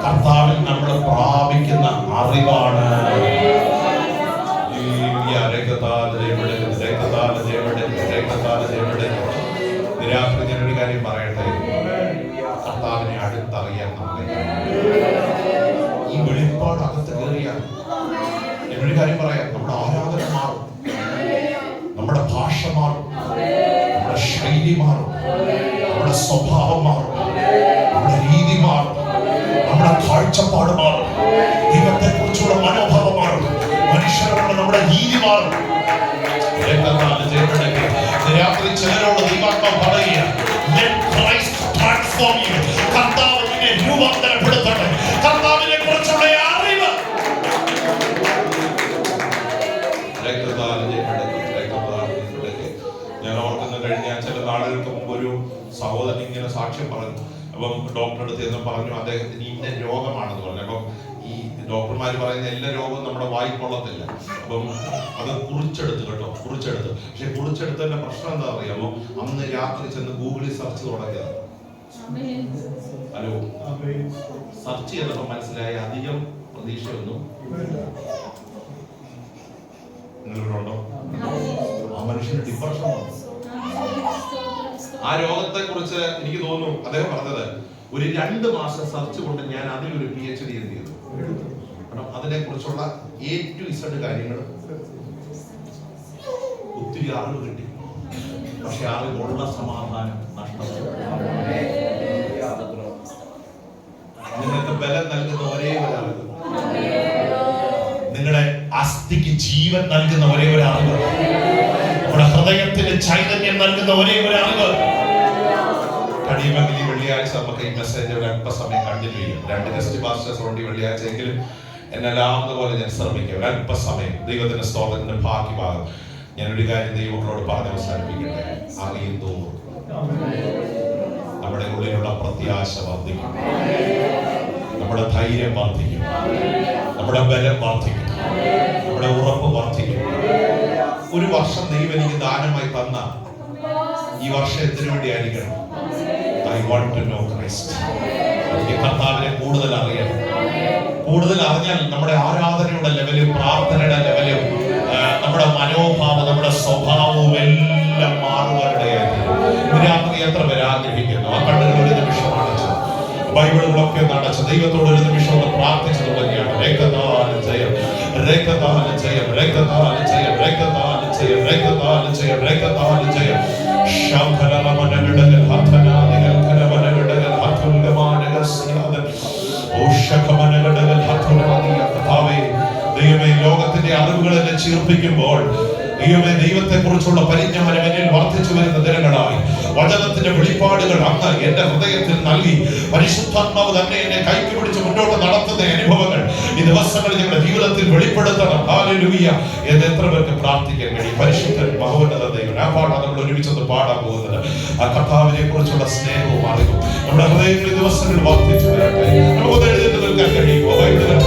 കർത്താവിൽ നമ്മൾ പ്രാപിക്കുന്ന അറിവാണ്. രാത്രി ഞാനൊരു കാര്യം പറയട്ടെ, കർത്താവിനെ അടുത്തറിയാൻ നമ്മളെ ഈ വെളിപ്പാട് അകത്ത് കയറിയാൽ എന്നൊരു കാര്യം പറയാം, നമ്മുടെ ആരാധന മാറും, നമ്മുടെ ഭാഷ മാറും, നമ്മുടെ ശൈലി മാറും, നമ്മുടെ സ്വഭാവം മാറും, നമ്മുടെ രീതി മാറും, നമ്മുടെ കാഴ്ചപ്പാട് മാറും, ദൈവത്തെ കുറിച്ചുള്ള മനോഭാവം മാറും, മനുഷ്യരോട് നമ്മുടെ രീതി മാറും. രാത്രി ചിലരോട് ദൈവാത്മാവ് പറയുക, കർത്താവിനെ രൂപാന്തരപ്പെടുത്തട്ടെ, കർത്താവിനെ കുറിച്ചുള്ള അറിവ്. ഞാൻ ഓർക്കുന്ന കഴിഞ്ഞ ചില നാളുകൾക്ക് മുമ്പ് ഒരു സഹോദരൻ ഇങ്ങനെ സാക്ഷ്യം പറഞ്ഞു. അപ്പം ഡോക്ടറെ അടുത്ത് എന്ന് പറഞ്ഞു അദ്ദേഹത്തിന് ഇന്ന രോഗമാണെന്ന് പറഞ്ഞു. അപ്പം ഈ ഡോക്ടർമാർ പറയുന്ന എല്ലാ രോഗവും നമ്മുടെ വായി കൊള്ളത്തില്ല. അപ്പം അത് കുറിച്ചെടുത്ത് കേട്ടോ, കുറിച്ചെടുത്ത്. പക്ഷെ കുറിച്ചെടുത്തതിന്റെ പ്രശ്നം എന്താ അറിയാമോ? അന്ന് രാത്രി ചെന്ന് ഗൂഗിളിൽ സെർച്ച് തുടങ്ങിയത്. ഹലോ, സെർച്ച് ചെയ്തപ്പോ മനസ്സിലായി അധികം പ്രതീക്ഷയൊന്നും നിങ്ങളിവിടെ ആ മനുഷ്യന് ഡിപ്രഷൻ വന്നു. ആ രോഗത്തെ കുറിച്ച് എനിക്ക് തോന്നുന്നു അദ്ദേഹം പറഞ്ഞത്, ഒരു 2 മാസം സെർച്ച് കൊണ്ട് ഞാൻ അതിലൊരു PhD ചെയ്തു. അതിനെ കുറിച്ചുള്ള A to Z കാര്യങ്ങൾ ഒത്തിരി അറിവ് കിട്ടി. പക്ഷെ അറിവുള്ള സമാധാനം നഷ്ടപ്പെട്ടു. നിങ്ങൾക്ക് ബലം നൽകുന്ന ഒരേ ഒരു അറിവ്, നിങ്ങളുടെ അസ്ഥിക്ക് ജീവൻ നൽകുന്ന ഒരേ ഒരു അറിവ്, നമ്മുടെ ഹൃദയത്തിന് ചൈതന്യം നൽകുന്ന ഒരേ ഒരു അറിവ്. കഴിയുമെങ്കിൽ ഈ വെള്ളിയാഴ്ച നമുക്ക് ഈ മെസ്സേജ് ഒരു അല്പസമയം കണ്ടിന്യൂ ചെയ്യാം. 2 ഗസ്റ്റ് പാസ്റ്റേഴ്സ് ഉണ്ട് ഈ വെള്ളിയാഴ്ച എങ്കിലും എന്നെല്ലാവുന്ന പോലെ ഞാൻ ശ്രമിക്കാം. ഒരു അല്പസമയം ദൈവത്തിന്റെ സ്തോത്രത്തിന്റെ ഭാഗ്യഭാഗം. ഞാനൊരു കാര്യം ദൈവങ്ങളോട് പറഞ്ഞ് അവസാനിപ്പിക്കട്ടെ. അറിയുന്തോറും നമ്മുടെ ഉള്ളിലുള്ള പ്രത്യാശ വർദ്ധിക്കും, നമ്മുടെ ധൈര്യം വർദ്ധിക്കും, നമ്മുടെ ബലം വർദ്ധിക്കും, നമ്മുടെ ഉറപ്പ് വർദ്ധിക്കും. ഒരു വർഷം ദൈവം എനിക്ക് ദാനമായി തന്ന ഈ വർഷം എന്തിനു വേണ്ടിയായിരിക്കണം? I want to know Christ. എനിക്ക് കർത്താവിനെ കൂടുതൽ അറിയണം. കൂടുതൽ അറിഞ്ഞാൽ നമ്മുടെ ആരാധനയുടെ ലെവലും പ്രാർത്ഥനയുടെ ലെവലും നമ്മുടെ മനോഭാവം, നമ്മുടെ സ്വഭാവവും എല്ലാം മാറുവാനിടയായിരിക്കും. രാത്രി എത്ര പേര് ആഗ്രഹിക്കുന്നു? ആ കണ്ണുകൾ ഒരു നിമിഷം അടച്ചു, ബൈബിളുകളൊക്കെ ഒന്ന് അടച്ച് ദൈവത്തോട് ഒരു നിമിഷം ഒന്ന് പ്രാർത്ഥിച്ചു തുടങ്ങിയാണ്. രക്തദാന ജയം, രക്തദാന ജയം, രക്തദാന ജയം, രക്തദാന ജയം, രക്തദാന ജയം, രക്തദാന ജയം. ദൈവമേ, ലോകത്തിന്റെ അറിവുകൾ എന്നെ ചീർപ്പിക്കുമ്പോൾ ദൈവമേ, ദൈവത്തെ കുറിച്ചുള്ള പരിജ്ഞാനം എന്നിൽ വർദ്ധിച്ചു വരുന്ന ദിനങ്ങളായി വചനത്തിന്റെ വെളിപ്പാടുകൾ അങ്ങ് എന്റെ ഹൃദയത്തിൽ നൽകി പരിശുദ്ധാത്മാവ് തന്നെ എന്നെ കൈക്ക് പിടിച്ച് മുന്നോട്ട് നടത്തുന്ന അനുഭവങ്ങൾ ഈ ദിവസങ്ങളിൽ ഞങ്ങളുടെ ജീവിതത്തിൽ വെളിപ്പെടുത്തണം. ഹല്ലേലൂയ എന്ന് എത്ര പേർക്ക് പ്രാർത്ഥിക്കാൻ കഴിയും? പരിശുദ്ധൻ മഹോന്നത ദൈവം. ആ പാടാണ് നമ്മൾ ഒരുമിച്ചൊന്ന് പാടാൻ പോകുന്നത്. ആ കർത്താവിനെ കുറിച്ചുള്ള സ്നേഹവും അറിവും നമ്മുടെ ഹൃദയങ്ങളിൽ ദിവസങ്ങളിൽ വർദ്ധിച്ചു വരട്ടെ. നമുക്ക് എഴുന്നേറ്റ് നിൽക്കാൻ കഴിയുമോ?